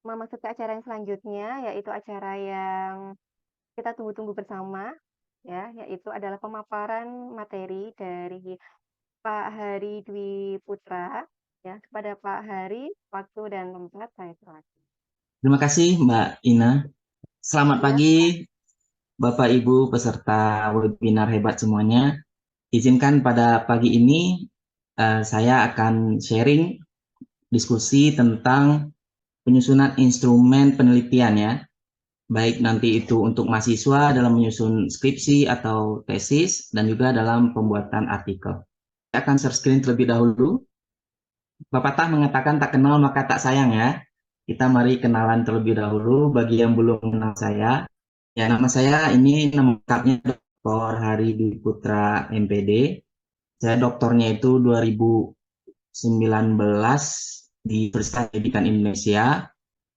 memasuki acara yang selanjutnya, yaitu acara yang kita tunggu-tunggu bersama, ya, yaitu adalah pemaparan materi dari Pak Hari Dwi Putra, ya. Kepada Pak Hari, waktu dan tempat saya serahkan. Terima kasih Mbak Ina. Selamat Iya, pagi Bapak Ibu peserta webinar hebat semuanya. Izinkan pada pagi ini saya akan sharing diskusi tentang penyusunan instrumen penelitian ya. Baik nanti itu untuk mahasiswa dalam menyusun skripsi atau tesis dan juga dalam pembuatan artikel. Saya akan share screen terlebih dahulu. Pepatah mengatakan tak kenal maka tak sayang ya. Kita mari kenalan terlebih dahulu bagi yang belum kenal saya. Ya, nama saya ini nama lengkapnya Dr. Hari Dwi Putra MPD. Saya doktornya itu 2019 di Universitas Pendidikan Indonesia.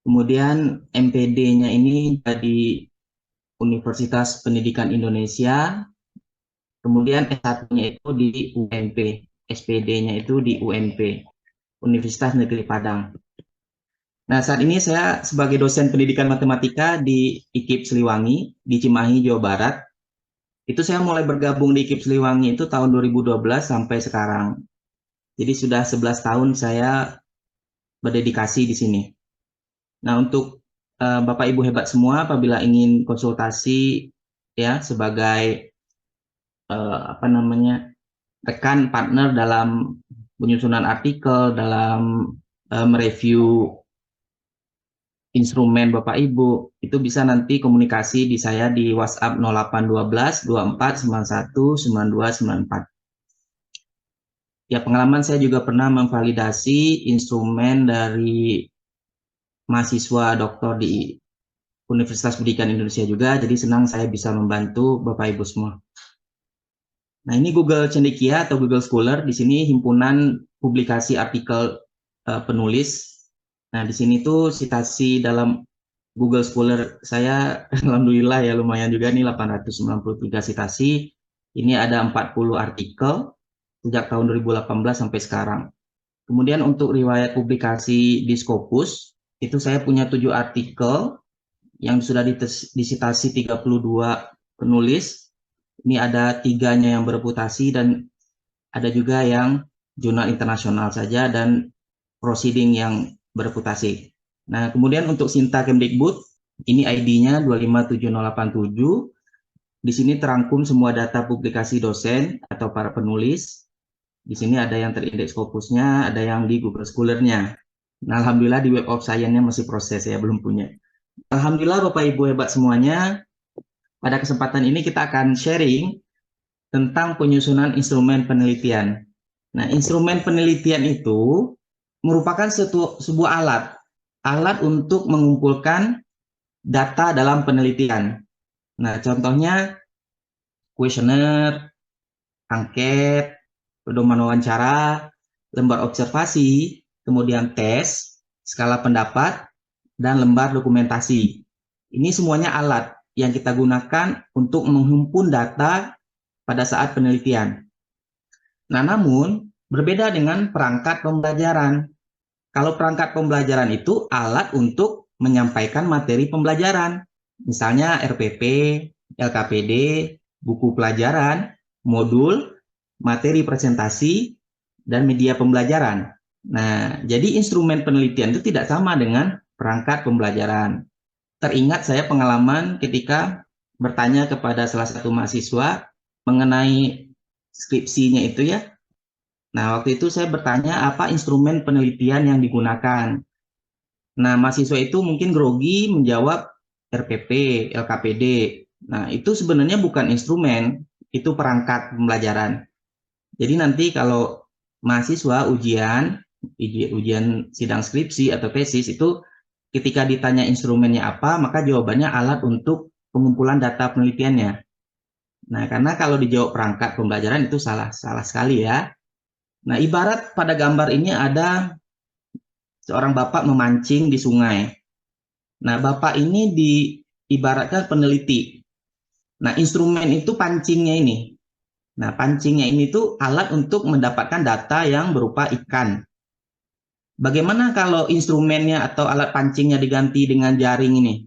Kemudian MPD-nya ini di Universitas Pendidikan Indonesia. Kemudian S1-nya itu di UNP. SPD-nya itu di UNP, Universitas Negeri Padang. Nah, saat ini saya sebagai dosen pendidikan matematika di IKIP Siliwangi, di Cimahi, Jawa Barat. Itu saya mulai bergabung di IKIP Siliwangi itu tahun 2012 sampai sekarang. Jadi sudah 11 tahun saya berdedikasi di sini. Nah, untuk Bapak Ibu hebat semua, apabila ingin konsultasi ya sebagai apa namanya rekan partner dalam penyusunan artikel, dalam mereview instrumen Bapak Ibu, itu bisa nanti komunikasi di saya di WhatsApp 0812 24 91 9294. Ya, pengalaman saya juga pernah memvalidasi instrumen dari mahasiswa doktor di Universitas Pendidikan Indonesia juga, jadi senang saya bisa membantu Bapak Ibu semua. Nah, ini Google Cendekia atau Google Scholar, di sini himpunan publikasi artikel penulis. Nah, di sini tuh citasi dalam Google Scholar saya alhamdulillah ya lumayan juga nih 893 citasi. Ini ada 40 artikel sejak tahun 2018 sampai sekarang. Kemudian untuk riwayat publikasi di Scopus, itu saya punya 7 artikel yang sudah disitasi 32 penulis. Ini ada 3-nya yang bereputasi dan ada juga yang jurnal internasional saja dan proceeding yang bereputasi. Nah, kemudian untuk Sinta Kemdikbud, ini ID-nya 257087. Di sini terangkum semua data publikasi dosen atau para penulis. Di sini ada yang terindeks Scopusnya, ada yang di Google Scholar-nya. Nah, alhamdulillah di Web of Science-nya masih proses, ya belum punya. Alhamdulillah Bapak Ibu hebat semuanya. Pada kesempatan ini kita akan sharing tentang penyusunan instrumen penelitian. Nah, instrumen penelitian itu merupakan sebuah alat untuk mengumpulkan data dalam penelitian. Nah, contohnya kuesioner, angket, pedoman wawancara, lembar observasi, kemudian tes, skala pendapat, dan lembar dokumentasi. Ini semuanya alat yang kita gunakan untuk menghimpun data pada saat penelitian. Nah, namun berbeda dengan perangkat pembelajaran. Kalau perangkat pembelajaran itu alat untuk menyampaikan materi pembelajaran. Misalnya RPP, LKPD, buku pelajaran, modul, materi presentasi, dan media pembelajaran. Nah, jadi instrumen penelitian itu tidak sama dengan perangkat pembelajaran. Teringat saya pengalaman ketika bertanya kepada salah satu mahasiswa mengenai skripsinya itu ya. Nah, waktu itu saya bertanya apa instrumen penelitian yang digunakan. Nah, mahasiswa itu mungkin grogi menjawab RPP, LKPD. Nah, itu sebenarnya bukan instrumen, itu perangkat pembelajaran. Jadi nanti kalau mahasiswa ujian sidang skripsi atau tesis itu ketika ditanya instrumennya apa, maka jawabannya alat untuk pengumpulan data penelitiannya. Nah, karena kalau dijawab perangkat pembelajaran itu salah sekali ya. Nah, ibarat pada gambar ini ada seorang bapak memancing di sungai. Nah, bapak ini diibaratkan peneliti. Nah, instrumen itu pancingnya ini. Nah, pancingnya ini tuh alat untuk mendapatkan data yang berupa ikan. Bagaimana kalau instrumennya atau alat pancingnya diganti dengan jaring ini?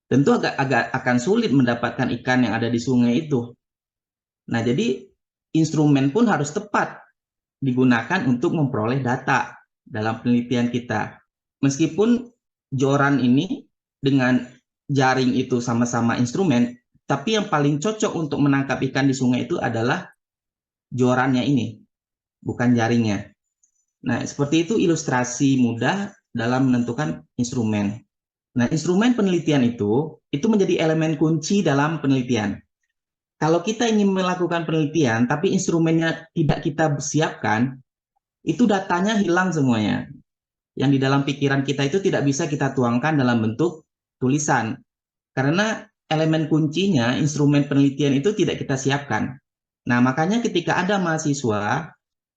Tentu agak akan sulit mendapatkan ikan yang ada di sungai itu. Nah, jadi instrumen pun harus tepat digunakan untuk memperoleh data dalam penelitian kita. Meskipun joran ini dengan jaring itu sama-sama instrumen, tapi yang paling cocok untuk menangkap ikan di sungai itu adalah jorannya ini, bukan jaringnya. Nah, seperti itu ilustrasi mudah dalam menentukan instrumen. Nah, instrumen penelitian itu menjadi elemen kunci dalam penelitian. Kalau kita ingin melakukan penelitian, tapi instrumennya tidak kita siapkan, itu datanya hilang semuanya. Yang di dalam pikiran kita itu tidak bisa kita tuangkan dalam bentuk tulisan. Karena elemen kuncinya, instrumen penelitian itu tidak kita siapkan. Nah, makanya ketika ada mahasiswa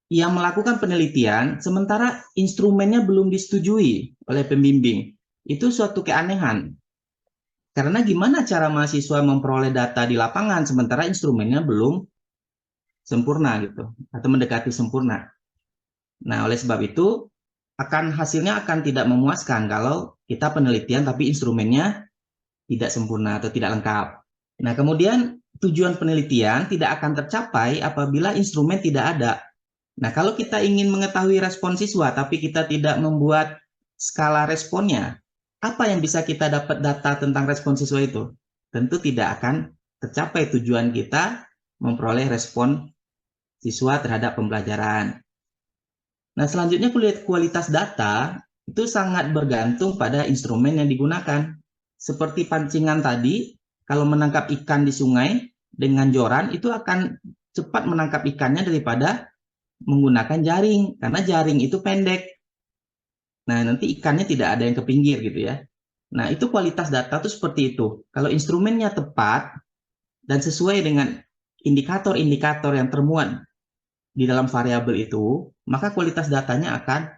yang melakukan penelitian, sementara instrumennya belum disetujui oleh pembimbing, itu suatu keanehan. Karena gimana cara mahasiswa memperoleh data di lapangan sementara instrumennya belum sempurna gitu atau mendekati sempurna. Nah, oleh sebab itu hasilnya akan tidak memuaskan kalau kita penelitian tapi instrumennya tidak sempurna atau tidak lengkap. Nah, kemudian tujuan penelitian tidak akan tercapai apabila instrumen tidak ada. Nah, kalau kita ingin mengetahui respon siswa tapi kita tidak membuat skala responnya, apa yang bisa kita dapat data tentang respon siswa itu? Tentu tidak akan tercapai tujuan kita memperoleh respon siswa terhadap pembelajaran. Nah, selanjutnya kualitas data itu sangat bergantung pada instrumen yang digunakan. Seperti pancingan tadi, kalau menangkap ikan di sungai dengan joran itu akan cepat menangkap ikannya daripada menggunakan jaring, karena jaring itu pendek. Nah, nanti ikannya tidak ada yang ke pinggir gitu ya. Nah, itu kualitas data itu seperti itu. Kalau instrumennya tepat dan sesuai dengan indikator-indikator yang termuat di dalam variabel itu, maka kualitas datanya akan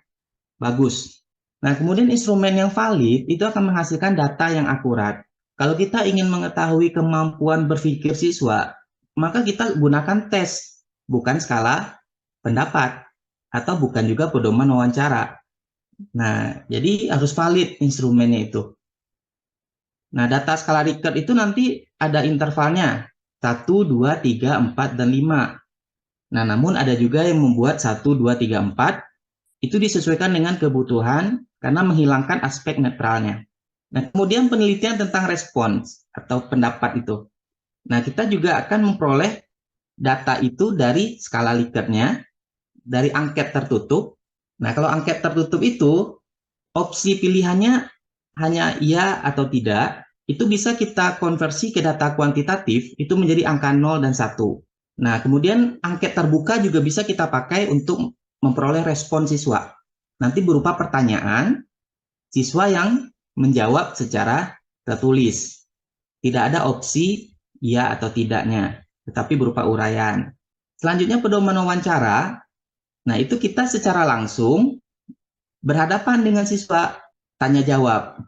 bagus. Nah, kemudian instrumen yang valid itu akan menghasilkan data yang akurat. Kalau kita ingin mengetahui kemampuan berpikir siswa, maka kita gunakan tes, bukan skala pendapat, atau bukan juga pedoman wawancara. Nah, jadi harus valid instrumennya itu. Nah, data skala Likert itu nanti ada intervalnya, 1, 2, 3, 4, dan 5. Nah, namun ada juga yang membuat 1, 2, 3, 4, itu disesuaikan dengan kebutuhan karena menghilangkan aspek netralnya. Nah, kemudian penelitian tentang respons atau pendapat itu. Nah, kita juga akan memperoleh data itu dari skala Likertnya, dari angket tertutup. Nah, kalau angket tertutup itu, opsi pilihannya hanya iya atau tidak, itu bisa kita konversi ke data kuantitatif, itu menjadi angka 0 dan 1. Nah, kemudian angket terbuka juga bisa kita pakai untuk memperoleh respon siswa. Nanti berupa pertanyaan, siswa yang menjawab secara tertulis. Tidak ada opsi iya atau tidaknya, tetapi berupa uraian. Selanjutnya pedoman wawancara. Nah, itu kita secara langsung berhadapan dengan siswa tanya jawab.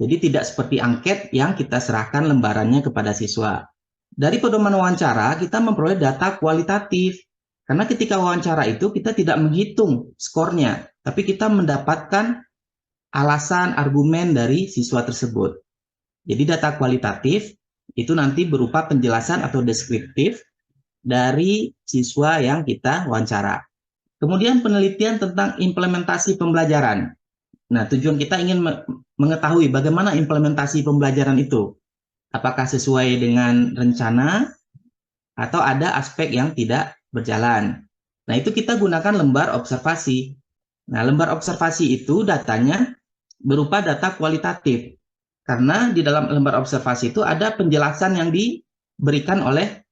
Jadi tidak seperti angket yang kita serahkan lembarannya kepada siswa. Dari pedoman wawancara kita memperoleh data kualitatif. Karena ketika wawancara itu kita tidak menghitung skornya, tapi kita mendapatkan alasan, argumen dari siswa tersebut. Jadi data kualitatif itu nanti berupa penjelasan atau deskriptif dari siswa yang kita wawancara. Kemudian penelitian tentang implementasi pembelajaran. Nah, tujuan kita ingin mengetahui bagaimana implementasi pembelajaran itu. Apakah sesuai dengan rencana atau ada aspek yang tidak berjalan. Nah, itu kita gunakan lembar observasi. Nah, lembar observasi itu datanya berupa data kualitatif. Karena di dalam lembar observasi itu ada penjelasan yang diberikan oleh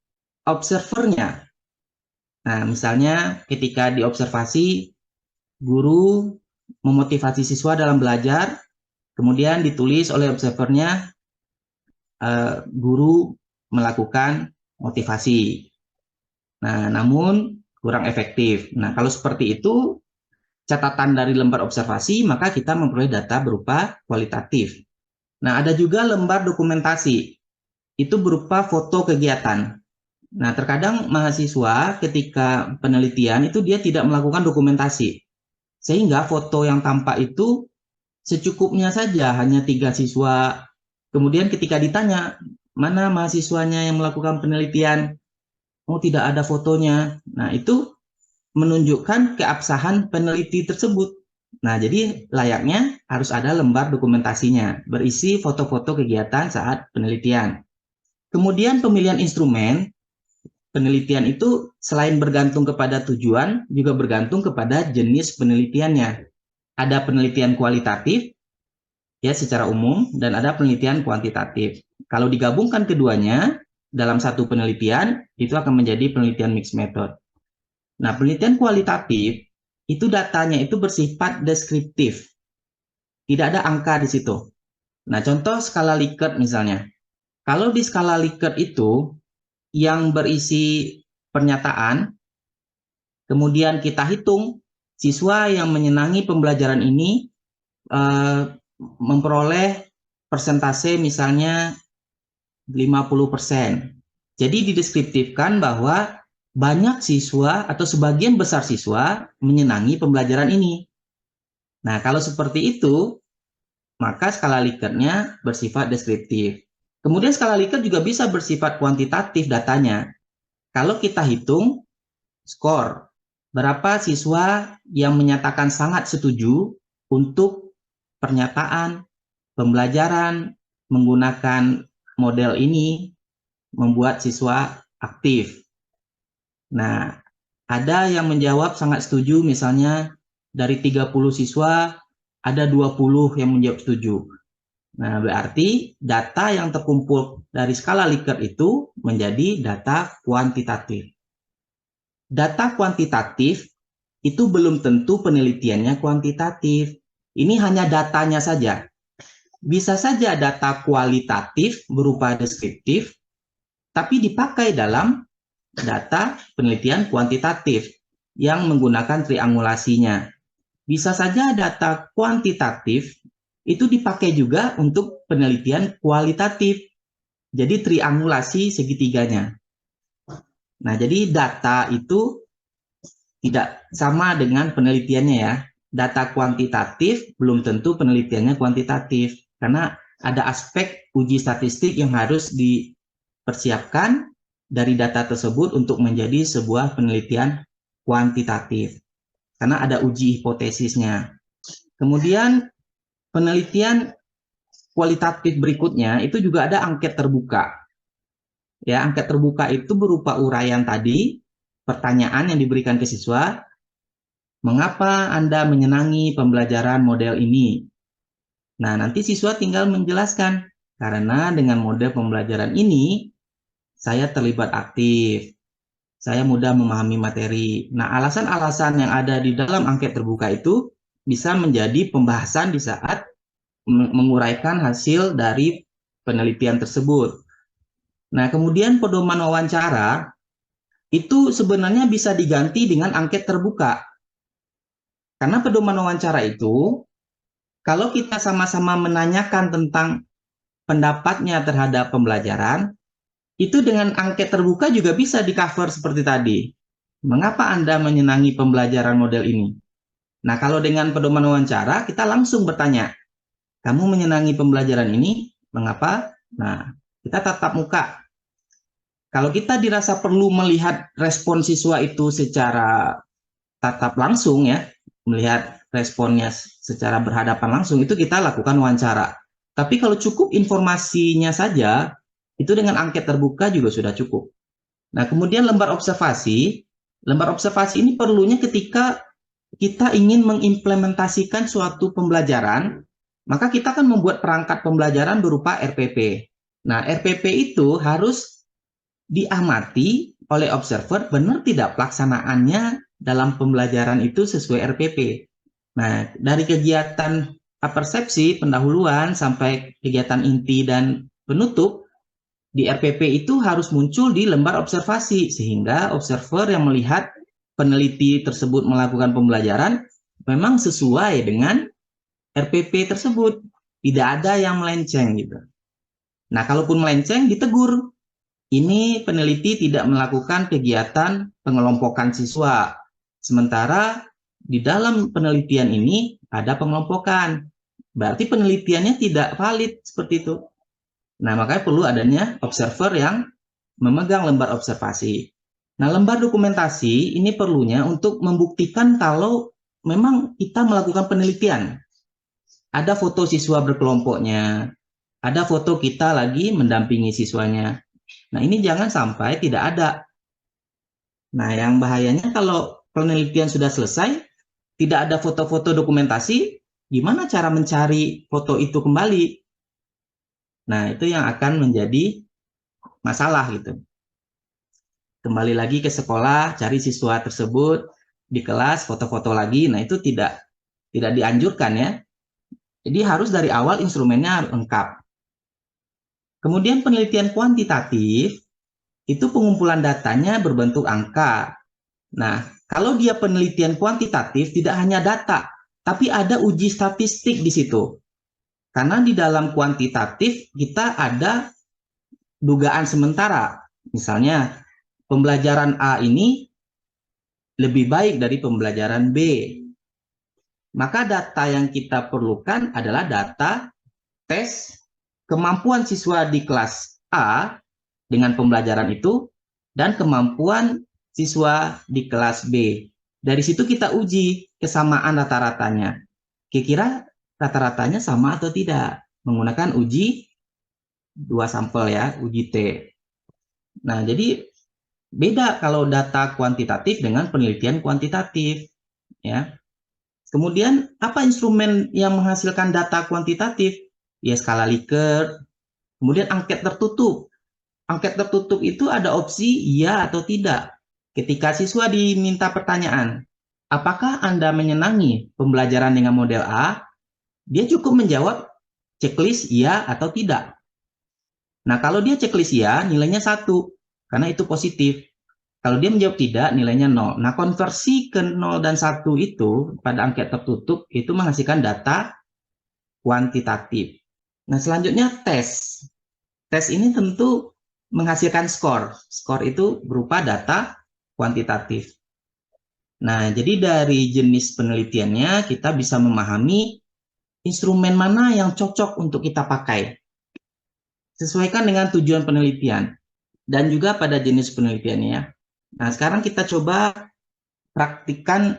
observernya. Nah, misalnya ketika diobservasi, guru memotivasi siswa dalam belajar, kemudian ditulis oleh observernya, guru melakukan motivasi. Nah, namun kurang efektif. Nah, kalau seperti itu, catatan dari lembar observasi, maka kita memperoleh data berupa kualitatif. Nah, ada juga lembar dokumentasi. Itu berupa foto kegiatan. Nah, terkadang mahasiswa ketika penelitian itu dia tidak melakukan dokumentasi. Sehingga foto yang tampak itu secukupnya saja, hanya 3 siswa. Kemudian ketika ditanya, mana mahasiswanya yang melakukan penelitian? Oh, tidak ada fotonya. Nah, itu menunjukkan keabsahan peneliti tersebut. Nah, jadi layaknya harus ada lembar dokumentasinya, berisi foto-foto kegiatan saat penelitian. Kemudian pemilihan instrumen penelitian itu selain bergantung kepada tujuan, juga bergantung kepada jenis penelitiannya. Ada penelitian kualitatif, ya secara umum, dan ada penelitian kuantitatif. Kalau digabungkan keduanya dalam satu penelitian, itu akan menjadi penelitian mixed method. Nah, penelitian kualitatif itu datanya itu bersifat deskriptif, tidak ada angka di situ. Nah, contoh skala Likert misalnya. Kalau di skala Likert itu yang berisi pernyataan, kemudian kita hitung siswa yang menyenangi pembelajaran ini memperoleh persentase misalnya 50%. Jadi dideskriptifkan bahwa banyak siswa atau sebagian besar siswa menyenangi pembelajaran ini. Nah, kalau seperti itu, maka skala Likertnya bersifat deskriptif. Kemudian skala Likert juga bisa bersifat kuantitatif datanya. Kalau kita hitung skor, berapa siswa yang menyatakan sangat setuju untuk pernyataan, pembelajaran menggunakan model ini membuat siswa aktif. Nah, ada yang menjawab sangat setuju, misalnya dari 30 siswa, ada 20 yang menjawab setuju. Nah, berarti data yang terkumpul dari skala Likert itu menjadi data kuantitatif. Data kuantitatif itu belum tentu penelitiannya kuantitatif. Ini hanya datanya saja. Bisa saja data kualitatif berupa deskriptif, tapi dipakai dalam data penelitian kuantitatif yang menggunakan triangulasinya. Bisa saja data kuantitatif itu dipakai juga untuk penelitian kualitatif. Jadi triangulasi segitiganya. Nah, jadi data itu tidak sama dengan penelitiannya ya. Data kuantitatif belum tentu penelitiannya kuantitatif karena ada aspek uji statistik yang harus dipersiapkan dari data tersebut untuk menjadi sebuah penelitian kuantitatif karena ada uji hipotesisnya. Kemudian penelitian kualitatif berikutnya itu juga ada angket terbuka. Ya, angket terbuka itu berupa uraian tadi, pertanyaan yang diberikan ke siswa, mengapa Anda menyenangi pembelajaran model ini? Nah, nanti siswa tinggal menjelaskan, karena dengan model pembelajaran ini, saya terlibat aktif, saya mudah memahami materi. Nah, alasan-alasan yang ada di dalam angket terbuka itu bisa menjadi pembahasan di saat menguraikan hasil dari penelitian tersebut. Nah, kemudian pedoman wawancara itu sebenarnya bisa diganti dengan angket terbuka. Karena pedoman wawancara itu, kalau kita sama-sama menanyakan tentang pendapatnya terhadap pembelajaran, itu dengan angket terbuka juga bisa di-cover seperti tadi. Mengapa Anda menyenangi pembelajaran model ini? Nah, kalau dengan pedoman wawancara, kita langsung bertanya, kamu menyenangi pembelajaran ini? Mengapa? Nah, kita tatap muka. Kalau kita dirasa perlu melihat respon siswa itu secara tatap langsung ya, melihat responnya secara berhadapan langsung, itu kita lakukan wawancara. Tapi kalau cukup informasinya saja, itu dengan angket terbuka juga sudah cukup. Nah, kemudian lembar observasi. Lembar observasi ini perlunya ketika kita ingin mengimplementasikan suatu pembelajaran, maka kita akan membuat perangkat pembelajaran berupa RPP. Nah, RPP itu harus diamati oleh observer benar tidak pelaksanaannya dalam pembelajaran itu sesuai RPP. Nah, dari kegiatan persepsi, pendahuluan, sampai kegiatan inti dan penutup, di RPP itu harus muncul di lembar observasi, sehingga observer yang melihat peneliti tersebut melakukan pembelajaran memang sesuai dengan RPP tersebut. Tidak ada yang melenceng gitu. Nah, kalaupun melenceng, ditegur. Ini peneliti tidak melakukan kegiatan pengelompokan siswa. Sementara di dalam penelitian ini ada pengelompokan. Berarti penelitiannya tidak valid seperti itu. Nah, makanya perlu adanya observer yang memegang lembar observasi. Nah, lembar dokumentasi ini perlunya untuk membuktikan kalau memang kita melakukan penelitian. Ada foto siswa berkelompoknya, ada foto kita lagi mendampingi siswanya. Nah, ini jangan sampai tidak ada. Nah, yang bahayanya kalau penelitian sudah selesai, tidak ada foto-foto dokumentasi, gimana cara mencari foto itu kembali? Nah, itu yang akan menjadi masalah gitu. Kembali lagi ke sekolah, cari siswa tersebut di kelas, foto-foto lagi. Nah, itu tidak dianjurkan ya. Jadi harus dari awal instrumennya lengkap. Kemudian penelitian kuantitatif itu pengumpulan datanya berbentuk angka. Nah, kalau dia penelitian kuantitatif tidak hanya data, tapi ada uji statistik di situ. Karena di dalam kuantitatif kita ada dugaan sementara. Misalnya, pembelajaran A ini lebih baik dari pembelajaran B. Maka data yang kita perlukan adalah data tes kemampuan siswa di kelas A dengan pembelajaran itu dan kemampuan siswa di kelas B. Dari situ kita uji kesamaan rata-ratanya. Kira-kira rata-ratanya sama atau tidak? Menggunakan uji 2 sampel ya, uji T. Nah, jadi beda kalau data kuantitatif dengan penelitian kuantitatif ya. Kemudian apa instrumen yang menghasilkan data kuantitatif? Ya skala Likert. Kemudian angket tertutup. Angket tertutup itu ada opsi iya atau tidak. Ketika siswa diminta pertanyaan, apakah Anda menyenangi pembelajaran dengan model A? Dia cukup menjawab checklist iya atau tidak. Nah, kalau dia checklist ya, nilainya 1, karena itu positif. Kalau dia menjawab tidak, nilainya 0. Nah, konversi ke 0 dan 1 itu pada angket tertutup itu menghasilkan data kuantitatif. Nah, selanjutnya tes. Tes ini tentu menghasilkan skor. Skor itu berupa data kuantitatif. Nah, jadi dari jenis penelitiannya kita bisa memahami instrumen mana yang cocok untuk kita pakai. Sesuaikan dengan tujuan penelitian dan juga pada jenis penelitiannya. Nah, sekarang kita coba praktikkan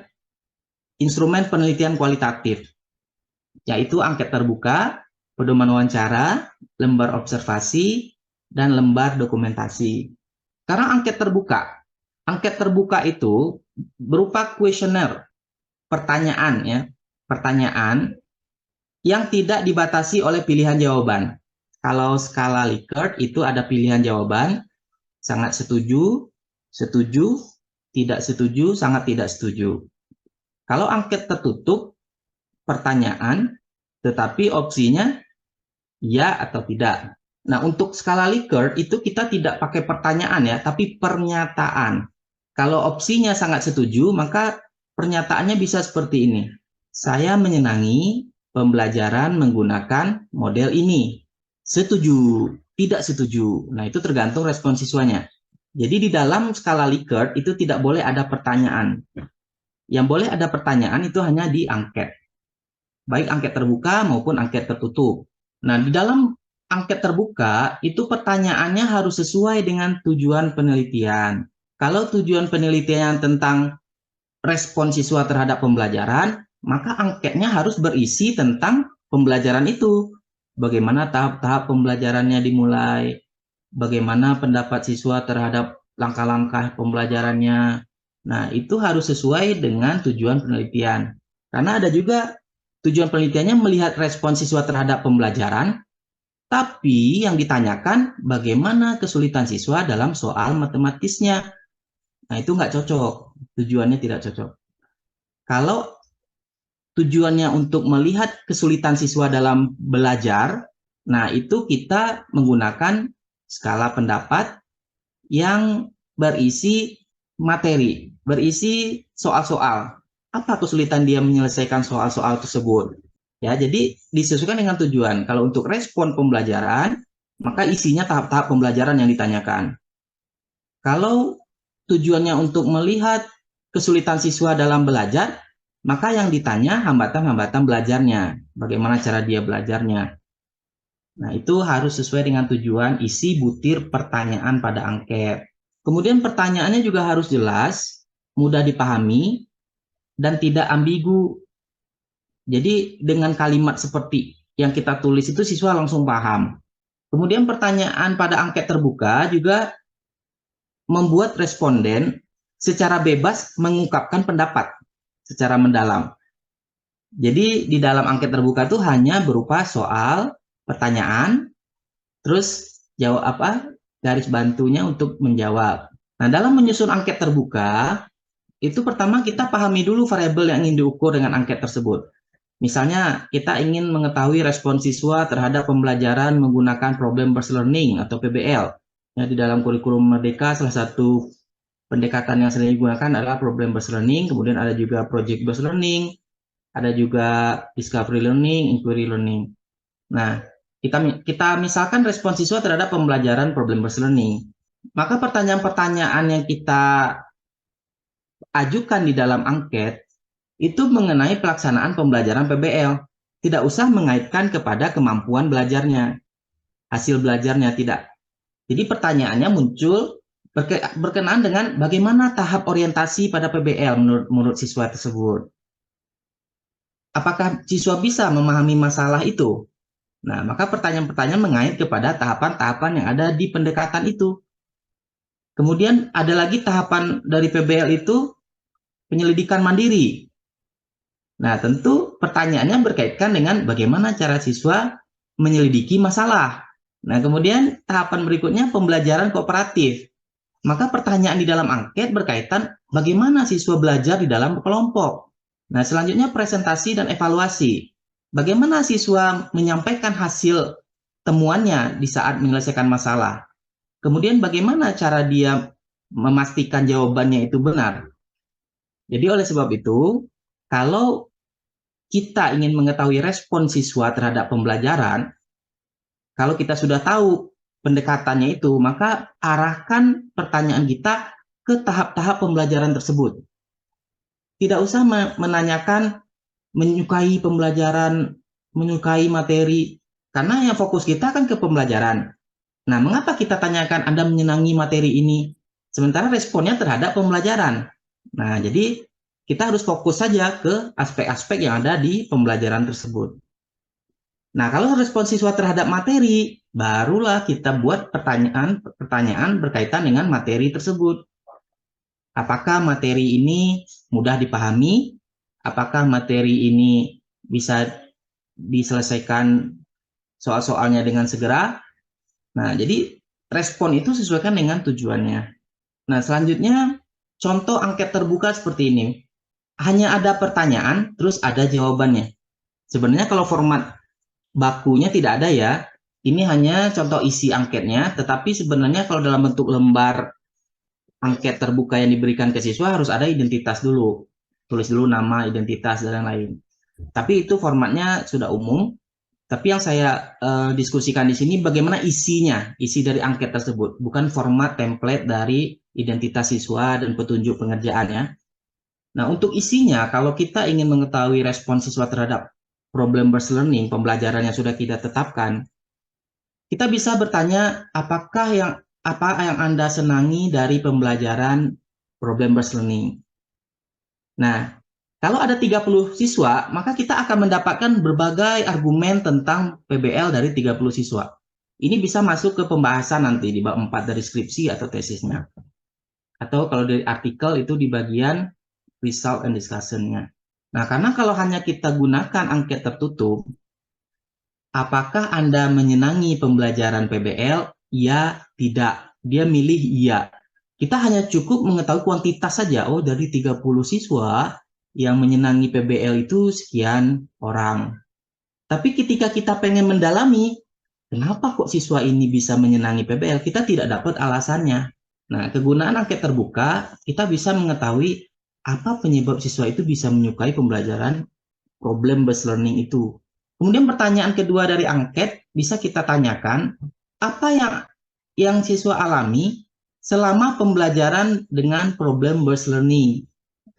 instrumen penelitian kualitatif, yaitu angket terbuka, pedoman wawancara, lembar observasi, dan lembar dokumentasi. Karena angket terbuka itu berupa kuesioner, pertanyaan ya, pertanyaan yang tidak dibatasi oleh pilihan jawaban. Kalau skala Likert itu ada pilihan jawaban, sangat setuju, setuju, tidak setuju, sangat tidak setuju. Kalau angket tertutup, pertanyaan, tetapi opsinya ya atau tidak. Nah, untuk skala Likert itu kita tidak pakai pertanyaan ya, tapi pernyataan. Kalau opsinya sangat setuju, maka pernyataannya bisa seperti ini. Saya menyenangi pembelajaran menggunakan model ini. Setuju, tidak setuju. Nah, itu tergantung respon siswanya. Jadi di dalam skala Likert itu tidak boleh ada pertanyaan. Yang boleh ada pertanyaan itu hanya di angket. Baik angket terbuka maupun angket tertutup. Nah, di dalam angket terbuka itu pertanyaannya harus sesuai dengan tujuan penelitian. Kalau tujuan penelitian tentang respon siswa terhadap pembelajaran, maka angketnya harus berisi tentang pembelajaran itu. Bagaimana tahap-tahap pembelajarannya dimulai, bagaimana pendapat siswa terhadap langkah-langkah pembelajarannya. Nah, itu harus sesuai dengan tujuan penelitian. Karena ada juga tujuan penelitiannya melihat respon siswa terhadap pembelajaran, tapi yang ditanyakan bagaimana kesulitan siswa dalam soal matematisnya. Nah, itu nggak cocok. Tujuannya tidak cocok. Kalau tujuannya untuk melihat kesulitan siswa dalam belajar, nah itu kita menggunakan skala pendapat yang berisi materi, berisi soal-soal. Apa kesulitan dia menyelesaikan soal-soal tersebut? Ya, jadi disesuaikan dengan tujuan. Kalau untuk respon pembelajaran, maka isinya tahap-tahap pembelajaran yang ditanyakan. Kalau tujuannya untuk melihat kesulitan siswa dalam belajar, maka yang ditanya hambatan-hambatan belajarnya, bagaimana cara dia belajarnya. Nah, itu harus sesuai dengan tujuan isi butir pertanyaan pada angket. Kemudian pertanyaannya juga harus jelas, mudah dipahami, dan tidak ambigu. Jadi dengan kalimat seperti yang kita tulis itu siswa langsung paham. Kemudian pertanyaan pada angket terbuka juga membuat responden secara bebas mengungkapkan pendapat secara mendalam. Jadi di dalam angket terbuka itu hanya berupa soal, pertanyaan, terus jawab apa, garis bantunya untuk menjawab. Nah, dalam menyusun angket terbuka, itu pertama kita pahami dulu variabel yang ingin diukur dengan angket tersebut. Misalnya, kita ingin mengetahui respon siswa terhadap pembelajaran menggunakan problem-based learning atau PBL. Ya, di dalam kurikulum Merdeka, salah satu pendekatan yang sering digunakan adalah problem-based learning, kemudian ada juga project-based learning, ada juga discovery learning, inquiry learning. Nah, kita misalkan respon siswa terhadap pembelajaran problem-based learning. Maka pertanyaan-pertanyaan yang kita ajukan di dalam angket itu mengenai pelaksanaan pembelajaran PBL. Tidak usah mengaitkan kepada kemampuan belajarnya, hasil belajarnya, tidak. Jadi pertanyaannya muncul berkenaan dengan bagaimana tahap orientasi pada PBL menurut siswa tersebut. Apakah siswa bisa memahami masalah itu? Nah, maka pertanyaan-pertanyaan mengait kepada tahapan-tahapan yang ada di pendekatan itu. Kemudian ada lagi tahapan dari PBL itu penyelidikan mandiri. Nah, tentu pertanyaannya berkaitan dengan bagaimana cara siswa menyelidiki masalah. Nah, kemudian tahapan berikutnya pembelajaran kooperatif. Maka pertanyaan di dalam angket berkaitan bagaimana siswa belajar di dalam kelompok. Nah, selanjutnya presentasi dan evaluasi. Bagaimana siswa menyampaikan hasil temuannya di saat menyelesaikan masalah. Kemudian bagaimana cara dia memastikan jawabannya itu benar. Jadi oleh sebab itu, kalau kita ingin mengetahui respon siswa terhadap pembelajaran, kalau kita sudah tahu pendekatannya itu, maka arahkan pertanyaan kita ke tahap-tahap pembelajaran tersebut. Tidak usah menanyakan menyukai pembelajaran, menyukai materi, karena yang fokus kita kan ke pembelajaran. Nah, mengapa kita tanyakan Anda menyenangi materi ini, sementara responnya terhadap pembelajaran? Nah, jadi kita harus fokus saja ke aspek-aspek yang ada di pembelajaran tersebut. Nah, kalau respon siswa terhadap materi, barulah kita buat pertanyaan berkaitan dengan materi tersebut. Apakah materi ini mudah dipahami? Apakah materi ini bisa diselesaikan soal-soalnya dengan segera? Nah, jadi respon itu sesuaikan dengan tujuannya. Nah, selanjutnya contoh angket terbuka seperti ini. Hanya ada pertanyaan, terus ada jawabannya. Sebenarnya kalau format bakunya tidak ada ya. Ini hanya contoh isi angketnya, tetapi sebenarnya kalau dalam bentuk lembar angket terbuka yang diberikan ke siswa harus ada identitas dulu. Tulis dulu nama, identitas, dan lain-lain. Tapi itu formatnya sudah umum. Tapi yang saya diskusikan di sini bagaimana isinya, isi dari angket tersebut, bukan format template dari identitas siswa dan petunjuk pengerjaannya. Nah, untuk isinya, kalau kita ingin mengetahui respon siswa terhadap problem-based learning, pembelajaran yang sudah kita tetapkan, kita bisa bertanya apa yang Anda senangi dari pembelajaran problem-based learning. Nah, kalau ada 30 siswa, maka kita akan mendapatkan berbagai argumen tentang PBL dari 30 siswa. Ini bisa masuk ke pembahasan nanti di bab 4 dari skripsi atau tesisnya. Atau kalau dari artikel itu di bagian result and discussion-nya. Nah, karena kalau hanya kita gunakan angket tertutup, apakah Anda menyenangi pembelajaran PBL? Ya, tidak. Dia milih iya. Kita hanya cukup mengetahui kuantitas saja. Oh, dari 30 siswa yang menyenangi PBL itu sekian orang. Tapi ketika kita pengen mendalami, kenapa kok siswa ini bisa menyenangi PBL? Kita tidak dapat alasannya. Nah, kegunaan angket terbuka, kita bisa mengetahui apa penyebab siswa itu bisa menyukai pembelajaran problem-based learning itu. Kemudian pertanyaan kedua dari angket bisa kita tanyakan, apa yang siswa alami selama pembelajaran dengan problem-based learning?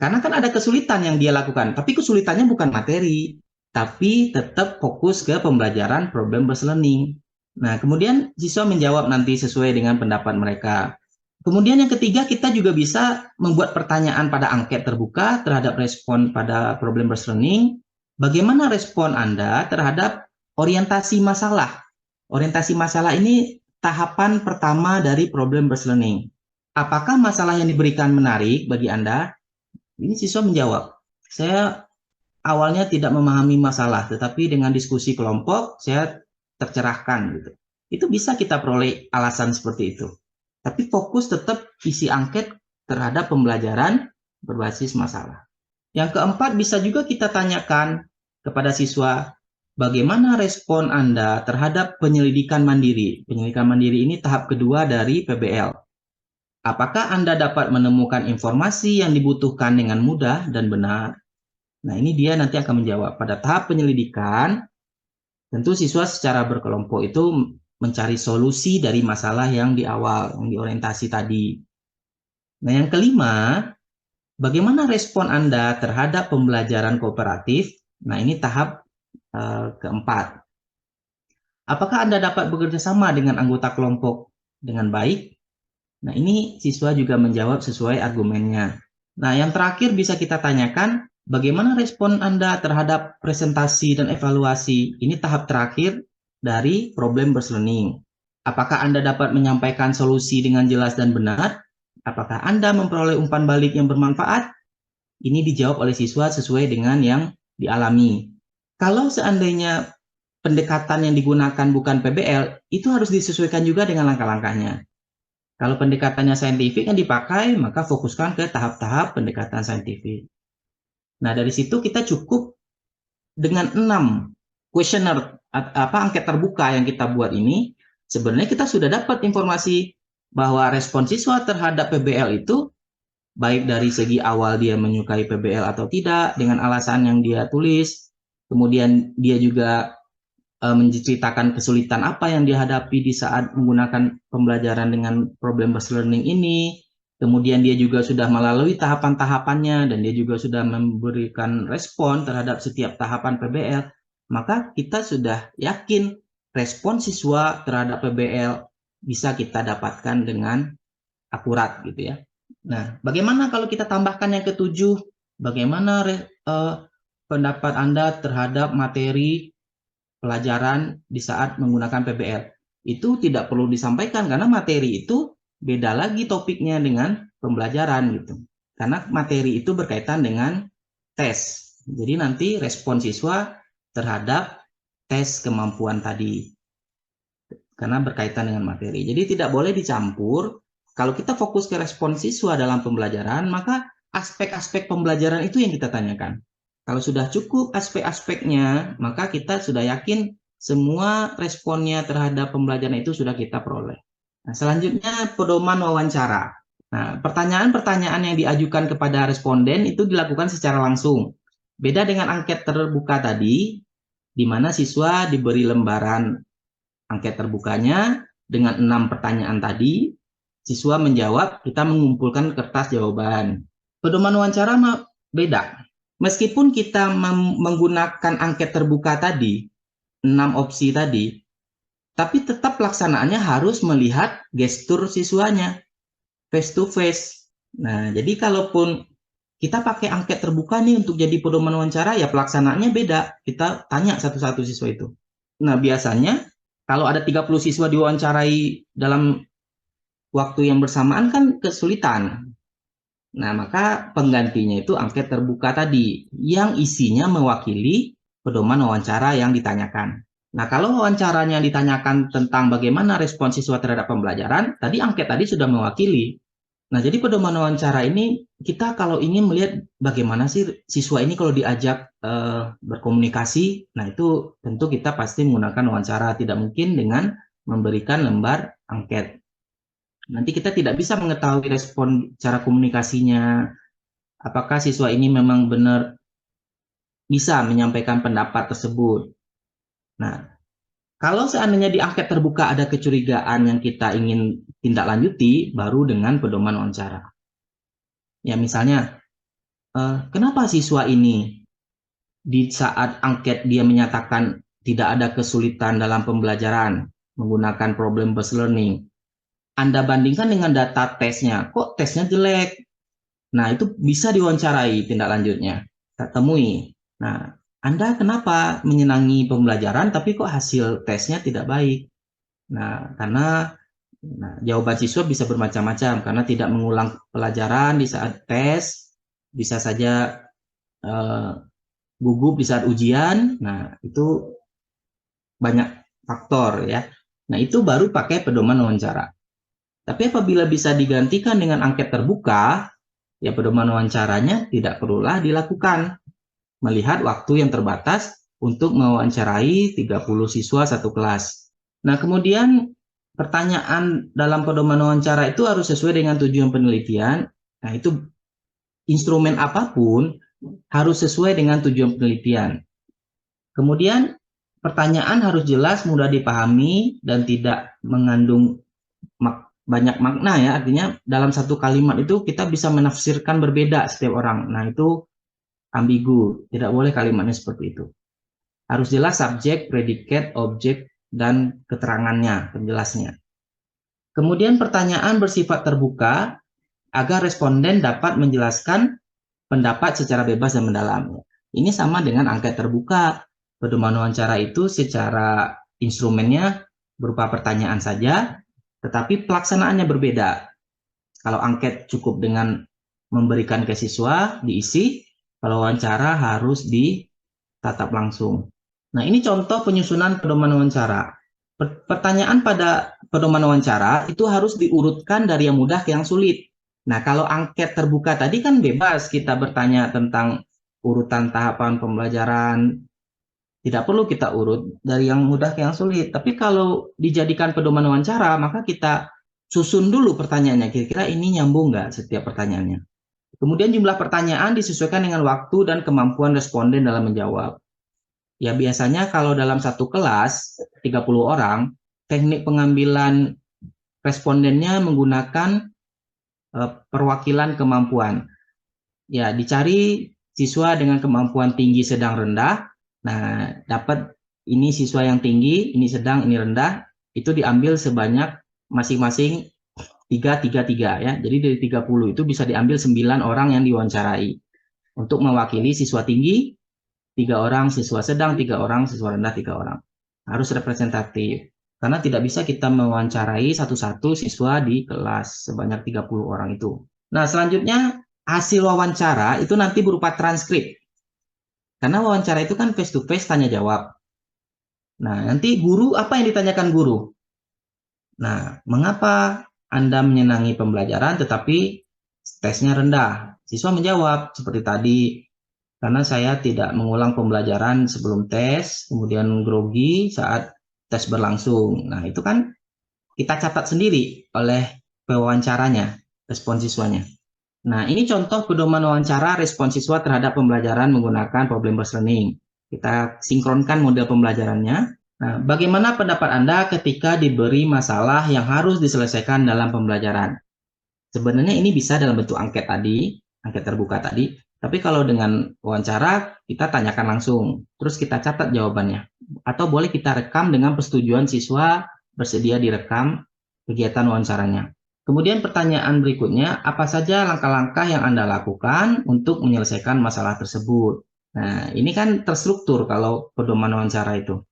Karena kan ada kesulitan yang dia lakukan, tapi kesulitannya bukan materi, tapi tetap fokus ke pembelajaran problem based learning. Nah, kemudian siswa menjawab nanti sesuai dengan pendapat mereka. Kemudian yang ketiga, kita juga bisa membuat pertanyaan pada angket terbuka terhadap respon pada problem based learning. Bagaimana respon Anda terhadap orientasi masalah? Orientasi masalah ini tahapan pertama dari problem based learning. Apakah masalah yang diberikan menarik bagi Anda? Ini siswa menjawab, saya awalnya tidak memahami masalah, tetapi dengan diskusi kelompok saya tercerahkan gitu. Itu bisa kita peroleh alasan seperti itu. Tapi fokus tetap isi angket terhadap pembelajaran berbasis masalah. Yang keempat, bisa juga kita tanyakan kepada siswa, bagaimana respon Anda terhadap penyelidikan mandiri? Penyelidikan mandiri ini tahap kedua dari PBL. Apakah Anda dapat menemukan informasi yang dibutuhkan dengan mudah dan benar? Nah, ini dia nanti akan menjawab. Pada tahap penyelidikan, tentu siswa secara berkelompok itu mencari solusi dari masalah yang di awal, yang diorientasi tadi. Nah, yang kelima, bagaimana respon Anda terhadap pembelajaran kooperatif? Nah, ini tahap keempat. Apakah Anda dapat bekerja sama dengan anggota kelompok dengan baik? Nah, ini siswa juga menjawab sesuai argumennya. Nah, yang terakhir bisa kita tanyakan, bagaimana respon Anda terhadap presentasi dan evaluasi? Ini tahap terakhir dari problem based learning. Apakah Anda dapat menyampaikan solusi dengan jelas dan benar? Apakah Anda memperoleh umpan balik yang bermanfaat? Ini dijawab oleh siswa sesuai dengan yang dialami. Kalau seandainya pendekatan yang digunakan bukan PBL, itu harus disesuaikan juga dengan langkah-langkahnya. Kalau pendekatannya saintifik yang dipakai, maka fokuskan ke tahap-tahap pendekatan saintifik. Nah, dari situ kita cukup dengan 6 kuesioner angket terbuka yang kita buat ini, sebenarnya kita sudah dapat informasi bahwa respon siswa terhadap PBL itu baik dari segi awal dia menyukai PBL atau tidak dengan alasan yang dia tulis, kemudian dia juga menceritakan kesulitan apa yang dihadapi di saat menggunakan pembelajaran dengan problem based learning ini. Kemudian dia juga sudah melalui tahapan-tahapannya dan dia juga sudah memberikan respon terhadap setiap tahapan PBL. Maka kita sudah yakin respon siswa terhadap PBL bisa kita dapatkan dengan akurat gitu ya. Nah, bagaimana kalau kita tambahkan yang ketujuh? Bagaimana pendapat Anda terhadap materi pelajaran di saat menggunakan PBL? Itu tidak perlu disampaikan karena materi itu beda lagi topiknya dengan pembelajaran gitu. Karena materi itu berkaitan dengan tes. Jadi nanti respon siswa terhadap tes kemampuan tadi karena berkaitan dengan materi. Jadi tidak boleh dicampur. Kalau kita fokus ke respon siswa dalam pembelajaran, maka aspek-aspek pembelajaran itu yang kita tanyakan. Kalau sudah cukup aspek-aspeknya, maka kita sudah yakin semua responnya terhadap pembelajaran itu sudah kita peroleh. Nah, selanjutnya pedoman wawancara. Nah, pertanyaan-pertanyaan yang diajukan kepada responden itu dilakukan secara langsung. Beda dengan angket terbuka tadi, di mana siswa diberi lembaran angket terbukanya dengan 6 pertanyaan tadi, siswa menjawab, kita mengumpulkan kertas jawaban. Pedoman wawancara beda. Meskipun kita menggunakan angket terbuka tadi, 6 opsi tadi, tapi tetap pelaksanaannya harus melihat gestur siswanya, face to face. Nah, jadi kalaupun kita pakai angket terbuka nih untuk jadi pedoman wawancara, ya pelaksanaannya beda. Kita tanya satu-satu siswa itu. Nah, biasanya kalau ada 30 siswa diwawancarai dalam waktu yang bersamaan kan kesulitan. Nah, maka penggantinya itu angket terbuka tadi yang isinya mewakili pedoman wawancara yang ditanyakan. Nah, kalau wawancaranya ditanyakan tentang bagaimana respon siswa terhadap pembelajaran, tadi angket tadi sudah mewakili. Nah, jadi pedoman wawancara ini kita kalau ingin melihat bagaimana sih siswa ini kalau diajak berkomunikasi, nah itu tentu kita pasti menggunakan wawancara, tidak mungkin dengan memberikan lembar angket. Nanti kita tidak bisa mengetahui respon cara komunikasinya, apakah siswa ini memang benar bisa menyampaikan pendapat tersebut. Nah, kalau seandainya di angket terbuka ada kecurigaan yang kita ingin tindak lanjuti, baru dengan pedoman wawancara. Ya, misalnya kenapa siswa ini di saat angket dia menyatakan tidak ada kesulitan dalam pembelajaran menggunakan problem based learning. Anda bandingkan dengan data tesnya, kok tesnya jelek? Nah, itu bisa diwawancarai tindak lanjutnya. Kita temui. Nah, Anda kenapa menyenangi pembelajaran tapi kok hasil tesnya tidak baik? Nah, karena jawaban siswa bisa bermacam-macam karena tidak mengulang pelajaran di saat tes, bisa saja eh, gugup di saat ujian. Nah, itu banyak faktor ya. Nah, itu baru pakai pedoman wawancara. Tapi apabila bisa digantikan dengan angket terbuka, ya pedoman wawancaranya tidak perlulah dilakukan. Melihat waktu yang terbatas untuk mewawancarai 30 siswa satu kelas. Nah, kemudian pertanyaan dalam pedoman wawancara itu harus sesuai dengan tujuan penelitian. Nah, itu instrumen apapun harus sesuai dengan tujuan penelitian. Kemudian pertanyaan harus jelas, mudah dipahami, dan tidak mengandung banyak makna ya. Artinya dalam satu kalimat itu kita bisa menafsirkan berbeda setiap orang. Nah, itu ambigu. Tidak boleh kalimatnya seperti itu. Harus jelas subjek, predikat, objek, dan keterangannya, penjelasnya. Kemudian pertanyaan bersifat terbuka agar responden dapat menjelaskan pendapat secara bebas dan mendalam. Ini sama dengan angket terbuka. Pedoman wawancara itu secara instrumennya berupa pertanyaan saja, tetapi pelaksanaannya berbeda. Kalau angket cukup dengan memberikan ke siswa, diisi. Kalau wawancara harus ditatap langsung. Nah, ini contoh penyusunan pedoman wawancara. Pertanyaan pada pedoman wawancara itu harus diurutkan dari yang mudah ke yang sulit. Nah, kalau angket terbuka tadi kan bebas kita bertanya tentang urutan tahapan pembelajaran. Tidak perlu kita urut dari yang mudah ke yang sulit. Tapi kalau dijadikan pedoman wawancara, maka kita susun dulu pertanyaannya. Kira-kira ini nyambung nggak setiap pertanyaannya. Kemudian jumlah pertanyaan disesuaikan dengan waktu dan kemampuan responden dalam menjawab. Ya biasanya kalau dalam satu kelas 30 orang, teknik pengambilan respondennya menggunakan perwakilan kemampuan. Ya, dicari siswa dengan kemampuan tinggi, sedang, rendah. Nah, dapat ini siswa yang tinggi, ini sedang, ini rendah, itu diambil sebanyak masing-masing 3, 3, 3 ya. Jadi dari 30 itu bisa diambil 9 orang yang diwawancarai. Untuk mewakili siswa tinggi, 3 orang, siswa sedang, 3 orang, siswa rendah, 3 orang. Harus representatif. Karena tidak bisa kita mewawancarai satu-satu siswa di kelas sebanyak 30 orang itu. Nah, selanjutnya hasil wawancara itu nanti berupa transkrip. Karena wawancara itu kan face to face tanya jawab. Nah, nanti guru apa yang ditanyakan guru? Nah, mengapa Anda menyenangi pembelajaran tetapi tesnya rendah? Siswa menjawab seperti tadi, karena saya tidak mengulang pembelajaran sebelum tes, kemudian grogi saat tes berlangsung. Nah, itu kan kita catat sendiri oleh pewawancaranya, respon siswanya. Nah, ini contoh pedoman wawancara respon siswa terhadap pembelajaran menggunakan problem based learning. Kita sinkronkan model pembelajarannya. Nah, bagaimana pendapat Anda ketika diberi masalah yang harus diselesaikan dalam pembelajaran? Sebenarnya ini bisa dalam bentuk angket tadi, angket terbuka tadi. Tapi kalau dengan wawancara, kita tanyakan langsung. Terus kita catat jawabannya. Atau boleh kita rekam dengan persetujuan siswa bersedia direkam kegiatan wawancaranya. Kemudian pertanyaan berikutnya, apa saja langkah-langkah yang Anda lakukan untuk menyelesaikan masalah tersebut? Nah, ini kan terstruktur kalau pedoman wawancara itu.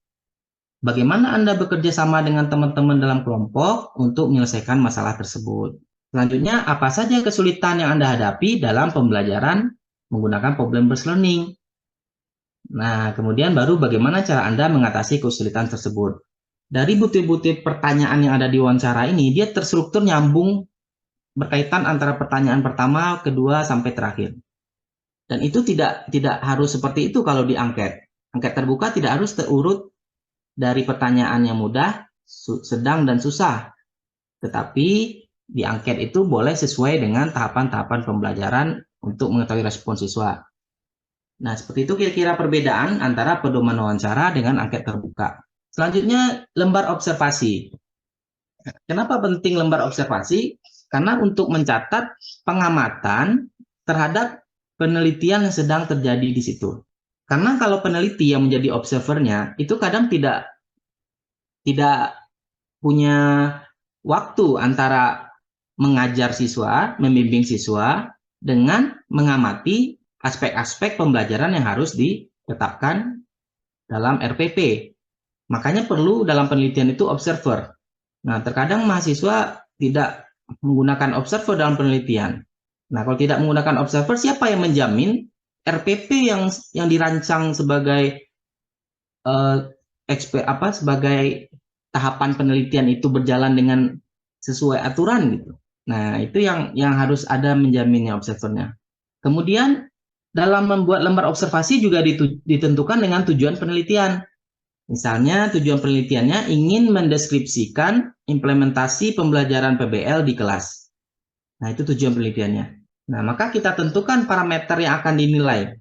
Bagaimana Anda bekerja sama dengan teman-teman dalam kelompok untuk menyelesaikan masalah tersebut? Selanjutnya, apa saja kesulitan yang Anda hadapi dalam pembelajaran menggunakan problem based learning? Nah, kemudian baru bagaimana cara Anda mengatasi kesulitan tersebut? Dari butir-butir pertanyaan yang ada di wawancara ini, dia terstruktur nyambung berkaitan antara pertanyaan pertama, kedua, sampai terakhir. Dan itu tidak harus seperti itu kalau di angket. Angket terbuka tidak harus terurut dari pertanyaan yang mudah, sedang, dan susah. Tetapi di angket itu boleh sesuai dengan tahapan-tahapan pembelajaran untuk mengetahui respon siswa. Nah, seperti itu kira-kira perbedaan antara pedoman wawancara dengan angket terbuka. Selanjutnya, lembar observasi. Kenapa penting lembar observasi? Karena untuk mencatat pengamatan terhadap penelitian yang sedang terjadi di situ. Karena kalau peneliti yang menjadi observernya itu kadang tidak punya waktu antara mengajar siswa, membimbing siswa, dengan mengamati aspek-aspek pembelajaran yang harus ditetapkan dalam RPP. Makanya perlu dalam penelitian itu observer. Nah, terkadang mahasiswa tidak menggunakan observer dalam penelitian. Nah, kalau tidak menggunakan observer, siapa yang menjamin RPP yang dirancang sebagai sebagai tahapan penelitian itu berjalan dengan sesuai aturan gitu. Nah, itu yang harus ada menjaminnya observernya. Kemudian dalam membuat lembar observasi juga ditentukan dengan tujuan penelitian. Misalnya tujuan penelitiannya ingin mendeskripsikan implementasi pembelajaran PBL di kelas. Nah, itu tujuan penelitiannya. Nah, maka kita tentukan parameter yang akan dinilai.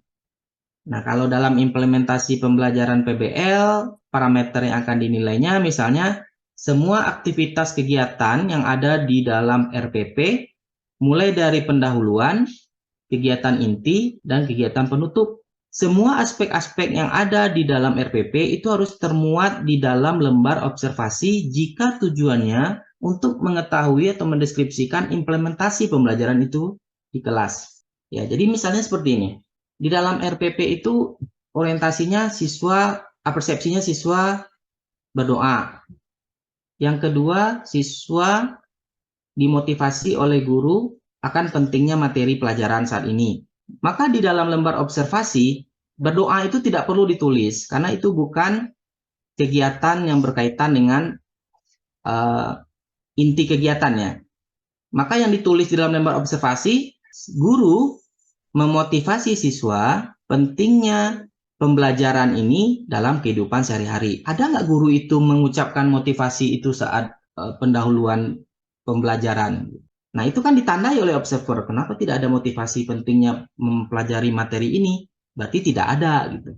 Nah, kalau dalam implementasi pembelajaran PBL, parameter yang akan dinilainya misalnya semua aktivitas kegiatan yang ada di dalam RPP, mulai dari pendahuluan, kegiatan inti, dan kegiatan penutup. Semua aspek-aspek yang ada di dalam RPP itu harus termuat di dalam lembar observasi jika tujuannya untuk mengetahui atau mendeskripsikan implementasi pembelajaran itu di kelas. Ya, jadi misalnya seperti ini. Di dalam RPP itu orientasinya persepsinya siswa berdoa. Yang kedua, siswa dimotivasi oleh guru akan pentingnya materi pelajaran saat ini. Maka di dalam lembar observasi, berdoa itu tidak perlu ditulis, karena itu bukan kegiatan yang berkaitan dengan inti kegiatannya. Maka yang ditulis di dalam lembar observasi, guru memotivasi siswa pentingnya pembelajaran ini dalam kehidupan sehari-hari. Ada nggak guru itu mengucapkan motivasi itu saat pendahuluan pembelajaran? Nah, itu kan ditandai oleh observer. Kenapa tidak ada motivasi pentingnya mempelajari materi ini? Berarti tidak ada gitu.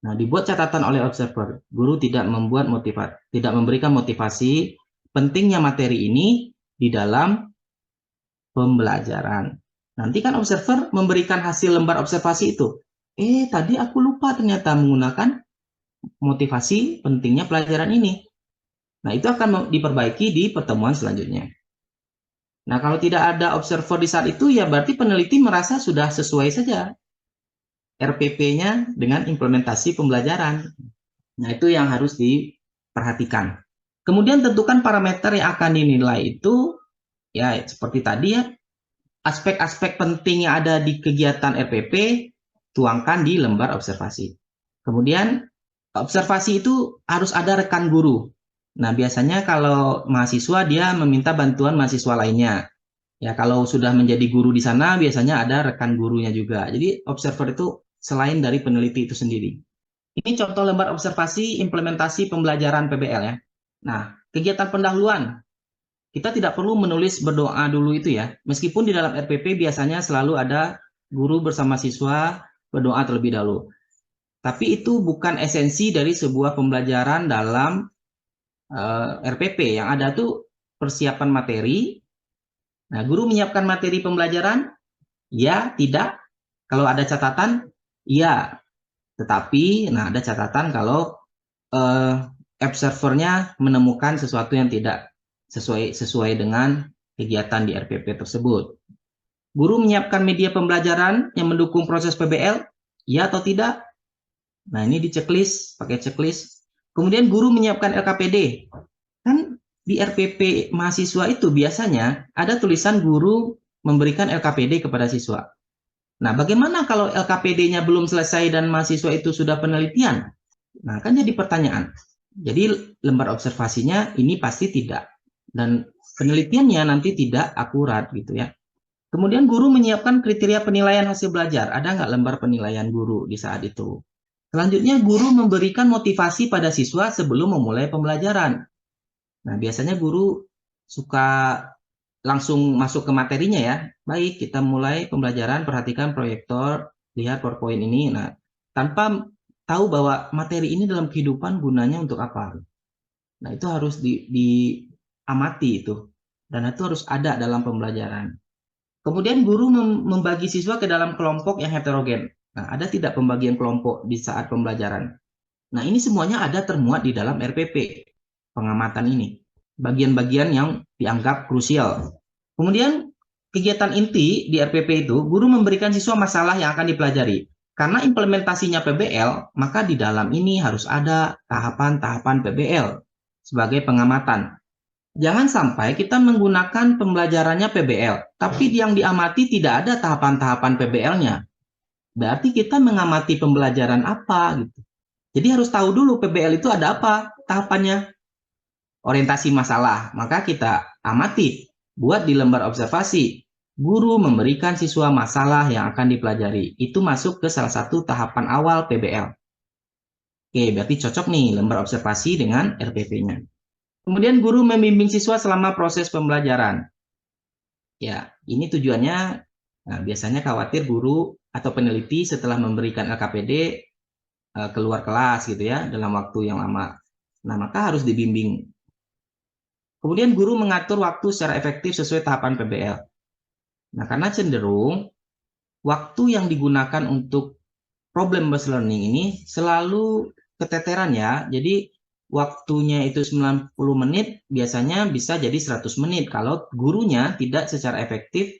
Nah, dibuat catatan oleh observer. Guru tidak memberikan motivasi pentingnya materi ini di dalam pembelajaran. Nanti kan observer memberikan hasil lembar observasi itu. Tadi aku lupa ternyata menggunakan motivasi pentingnya pelajaran ini. Nah, itu akan diperbaiki di pertemuan selanjutnya. Nah, kalau tidak ada observer di saat itu, ya berarti peneliti merasa sudah sesuai saja RPP-nya dengan implementasi pembelajaran. Nah, itu yang harus diperhatikan. Kemudian tentukan parameter yang akan dinilai itu, ya seperti tadi ya, aspek-aspek penting yang ada di kegiatan RPP, tuangkan di lembar observasi. Kemudian, observasi itu harus ada rekan guru. Nah, biasanya kalau mahasiswa dia meminta bantuan mahasiswa lainnya. Ya, kalau sudah menjadi guru di sana, biasanya ada rekan gurunya juga. Jadi, observer itu selain dari peneliti itu sendiri. Ini contoh lembar observasi implementasi pembelajaran PBL ya. Nah, kegiatan pendahuluan. Kita tidak perlu menulis berdoa dulu itu ya. Meskipun di dalam RPP biasanya selalu ada guru bersama siswa berdoa terlebih dahulu. Tapi itu bukan esensi dari sebuah pembelajaran dalam RPP. Yang ada tuh persiapan materi. Nah, guru menyiapkan materi pembelajaran? Ya, tidak. Kalau ada catatan, ya. Tetapi, nah ada catatan kalau observernya menemukan sesuatu yang tidak sesuai dengan kegiatan di RPP tersebut. Guru menyiapkan media pembelajaran yang mendukung proses PBL? Ya atau tidak? Nah, ini di checklist, pakai checklist. Kemudian guru menyiapkan LKPD. Kan di RPP mahasiswa itu biasanya ada tulisan guru memberikan LKPD kepada siswa. Nah, bagaimana kalau LKPD-nya belum selesai dan mahasiswa itu sudah penelitian? Nah, kan jadi pertanyaan. Jadi lembar observasinya ini pasti tidak. Dan penelitiannya nanti tidak akurat gitu ya. Kemudian guru menyiapkan kriteria penilaian hasil belajar. Ada nggak lembar penilaian guru di saat itu? Selanjutnya, guru memberikan motivasi pada siswa sebelum memulai pembelajaran. Nah, biasanya guru suka langsung masuk ke materinya ya. Baik, kita mulai pembelajaran, perhatikan proyektor, lihat PowerPoint ini. Nah, tanpa tahu bahwa materi ini dalam kehidupan gunanya untuk apa. Nah, itu harus diamati itu. Dan itu harus ada dalam pembelajaran. Kemudian guru membagi siswa ke dalam kelompok yang heterogen. Nah, ada tidak pembagian kelompok di saat pembelajaran? Nah, ini semuanya ada termuat di dalam RPP, pengamatan ini. Bagian-bagian yang dianggap krusial. Kemudian, kegiatan inti di RPP itu, guru memberikan siswa masalah yang akan dipelajari. Karena implementasinya PBL, maka di dalam ini harus ada tahapan-tahapan PBL sebagai pengamatan. Jangan sampai kita menggunakan pembelajarannya PBL, tapi yang diamati tidak ada tahapan-tahapan PBL-nya. Berarti kita mengamati pembelajaran apa gitu. Jadi harus tahu dulu PBL itu ada apa tahapannya. Orientasi masalah, maka kita amati. Buat di lembar observasi, guru memberikan siswa masalah yang akan dipelajari. Itu masuk ke salah satu tahapan awal PBL. Oke, berarti cocok nih lembar observasi dengan RPP-nya. Kemudian guru membimbing siswa selama proses pembelajaran. Ya, ini tujuannya, nah, biasanya khawatir guru atau peneliti setelah memberikan LKPD keluar kelas gitu ya, dalam waktu yang lama. Nah, maka harus dibimbing. Kemudian guru mengatur waktu secara efektif sesuai tahapan PBL. Nah, karena cenderung waktu yang digunakan untuk problem based learning ini selalu keteteran ya. Jadi waktunya itu 90 menit, biasanya bisa jadi 100 menit kalau gurunya tidak secara efektif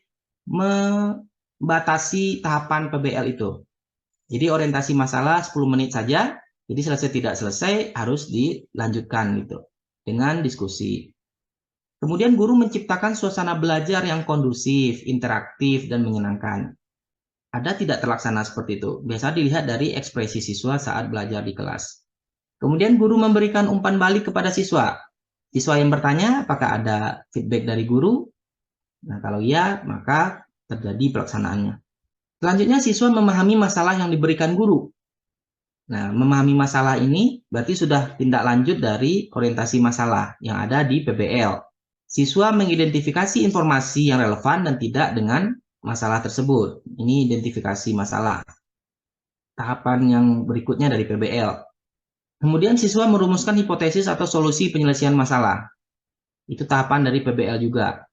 membatasi tahapan PBL itu. Jadi orientasi masalah 10 menit saja, jadi selesai tidak selesai harus dilanjutkan gitu dengan diskusi. Kemudian guru menciptakan suasana belajar yang kondusif, interaktif, dan menyenangkan. Ada tidak terlaksana seperti itu? Biasa dilihat dari ekspresi siswa saat belajar di kelas. Kemudian guru memberikan umpan balik kepada siswa. Siswa yang bertanya apakah ada feedback dari guru? Nah, kalau iya, maka terjadi pelaksanaannya. Selanjutnya siswa memahami masalah yang diberikan guru. Nah, memahami masalah ini berarti sudah tindak lanjut dari orientasi masalah yang ada di PBL. Siswa mengidentifikasi informasi yang relevan dan tidak dengan masalah tersebut. Ini identifikasi masalah. Tahapan yang berikutnya dari PBL. Kemudian siswa merumuskan hipotesis atau solusi penyelesaian masalah. Itu tahapan dari PBL juga.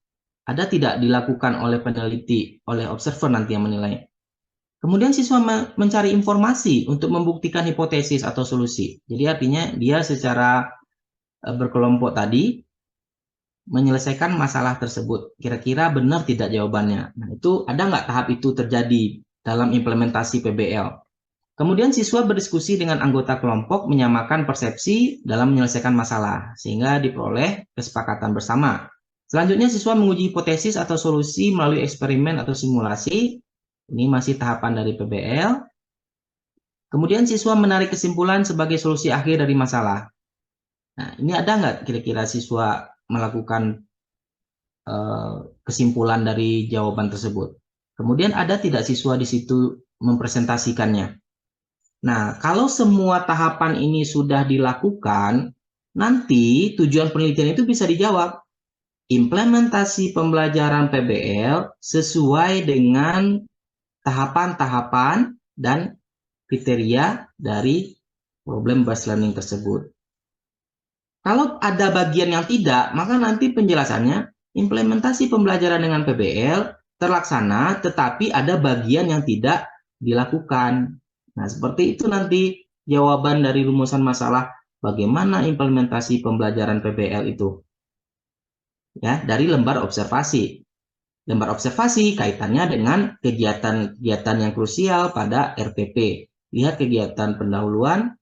Ada tidak dilakukan oleh peneliti, oleh observer nanti yang menilai. Kemudian siswa mencari informasi untuk membuktikan hipotesis atau solusi. Jadi artinya dia secara berkelompok tadi menyelesaikan masalah tersebut. Kira-kira benar tidak jawabannya? Nah, itu ada nggak tahap itu terjadi dalam implementasi PBL? Kemudian siswa berdiskusi dengan anggota kelompok menyamakan persepsi dalam menyelesaikan masalah, sehingga diperoleh kesepakatan bersama. Selanjutnya siswa menguji hipotesis atau solusi melalui eksperimen atau simulasi. Ini masih tahapan dari PBL. Kemudian siswa menarik kesimpulan sebagai solusi akhir dari masalah. Nah, ini ada nggak kira-kira siswa melakukan kesimpulan dari jawaban tersebut? Kemudian ada tidak siswa di situ mempresentasikannya? Nah, kalau semua tahapan ini sudah dilakukan, nanti tujuan penelitian itu bisa dijawab. Implementasi pembelajaran PBL sesuai dengan tahapan-tahapan dan kriteria dari problem based learning tersebut. Kalau ada bagian yang tidak, maka nanti penjelasannya implementasi pembelajaran dengan PBL terlaksana, tetapi ada bagian yang tidak dilakukan. Nah, seperti itu nanti jawaban dari rumusan masalah bagaimana implementasi pembelajaran PBL itu. Ya, dari lembar observasi. Lembar observasi kaitannya dengan kegiatan-kegiatan yang krusial pada RPP. Lihat kegiatan pendahuluan,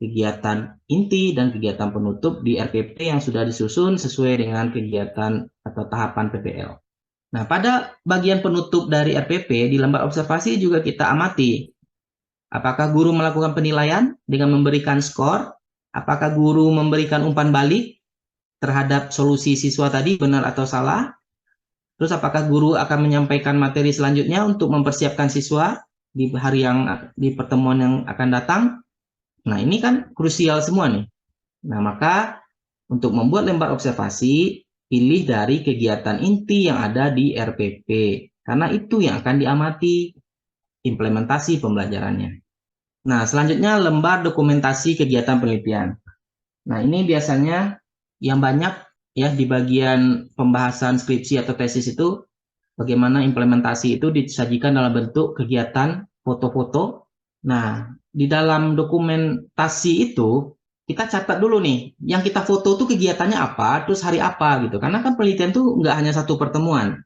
kegiatan inti, dan kegiatan penutup di RPP yang sudah disusun sesuai dengan kegiatan atau tahapan PBL. Nah, pada bagian penutup dari RPP, di lembar observasi juga kita amati. Apakah guru melakukan penilaian dengan memberikan skor? Apakah guru memberikan umpan balik terhadap solusi siswa tadi, benar atau salah? Terus apakah guru akan menyampaikan materi selanjutnya untuk mempersiapkan siswa di hari di pertemuan yang akan datang? Nah, ini kan krusial semua nih. Nah, maka untuk membuat lembar observasi, pilih dari kegiatan inti yang ada di RPP. Karena itu yang akan diamati implementasi pembelajarannya. Nah, selanjutnya lembar dokumentasi kegiatan penelitian. Nah, ini biasanya yang banyak ya di bagian pembahasan skripsi atau tesis itu bagaimana implementasi itu disajikan dalam bentuk kegiatan foto-foto. Nah, di dalam dokumentasi itu kita catat dulu nih, yang kita foto tuh kegiatannya apa, terus hari apa gitu. Karena kan penelitian tuh nggak hanya satu pertemuan,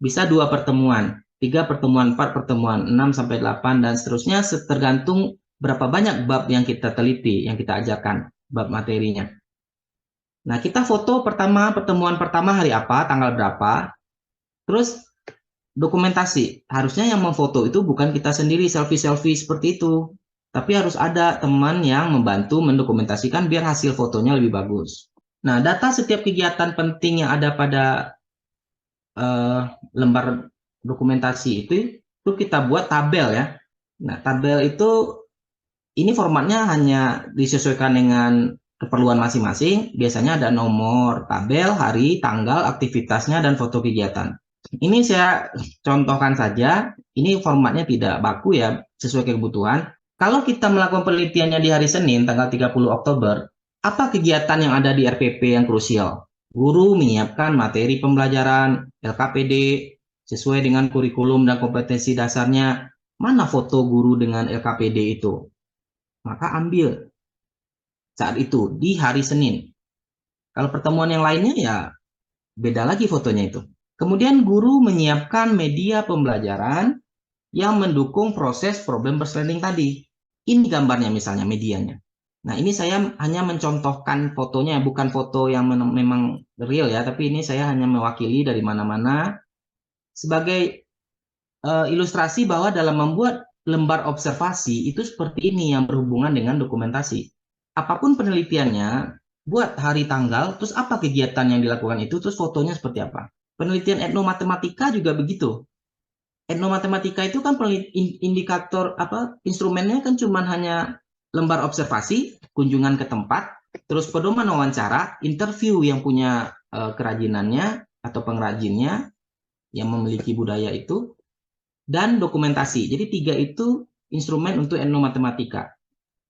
bisa dua pertemuan, tiga pertemuan, empat pertemuan, 6 sampai 8 dan seterusnya, tergantung berapa banyak bab yang kita teliti, yang kita ajarkan, bab materinya. Nah, kita foto pertemuan pertama hari apa, tanggal berapa, terus dokumentasi. Harusnya yang memfoto itu bukan kita sendiri selfie-selfie seperti itu, tapi harus ada teman yang membantu mendokumentasikan biar hasil fotonya lebih bagus. Nah, data setiap kegiatan penting yang ada pada lembar dokumentasi itu kita buat tabel ya. Nah, tabel itu ini formatnya hanya disesuaikan dengan keperluan masing-masing. Biasanya ada nomor tabel, hari, tanggal, aktivitasnya, dan foto kegiatan. Ini saya contohkan saja. Ini formatnya tidak baku ya, sesuai kebutuhan. Kalau kita melakukan penelitiannya di hari Senin, tanggal 30 Oktober, apa kegiatan yang ada di RPP yang krusial? Guru menyiapkan materi pembelajaran, LKPD, sesuai dengan kurikulum dan kompetensi dasarnya. Mana foto guru dengan LKPD itu? Maka ambil saat itu di hari Senin. Kalau pertemuan yang lainnya ya beda lagi fotonya itu. Kemudian guru menyiapkan media pembelajaran yang mendukung proses problem solving tadi. Ini gambarnya misalnya medianya. Nah, ini saya hanya mencontohkan fotonya, bukan foto yang memang real ya, tapi ini saya hanya mewakili dari mana-mana sebagai ilustrasi bahwa dalam membuat lembar observasi itu seperti ini yang berhubungan dengan dokumentasi. Apapun penelitiannya, buat hari tanggal, terus apa kegiatan yang dilakukan itu, terus fotonya seperti apa. Penelitian etnomatematika juga begitu. Etnomatematika itu kan indikator apa instrumennya kan cuma hanya lembar observasi, kunjungan ke tempat, terus pedoman wawancara, interview yang punya kerajinannya atau pengrajinnya yang memiliki budaya itu, dan dokumentasi. Jadi tiga itu instrumen untuk etnomatematika.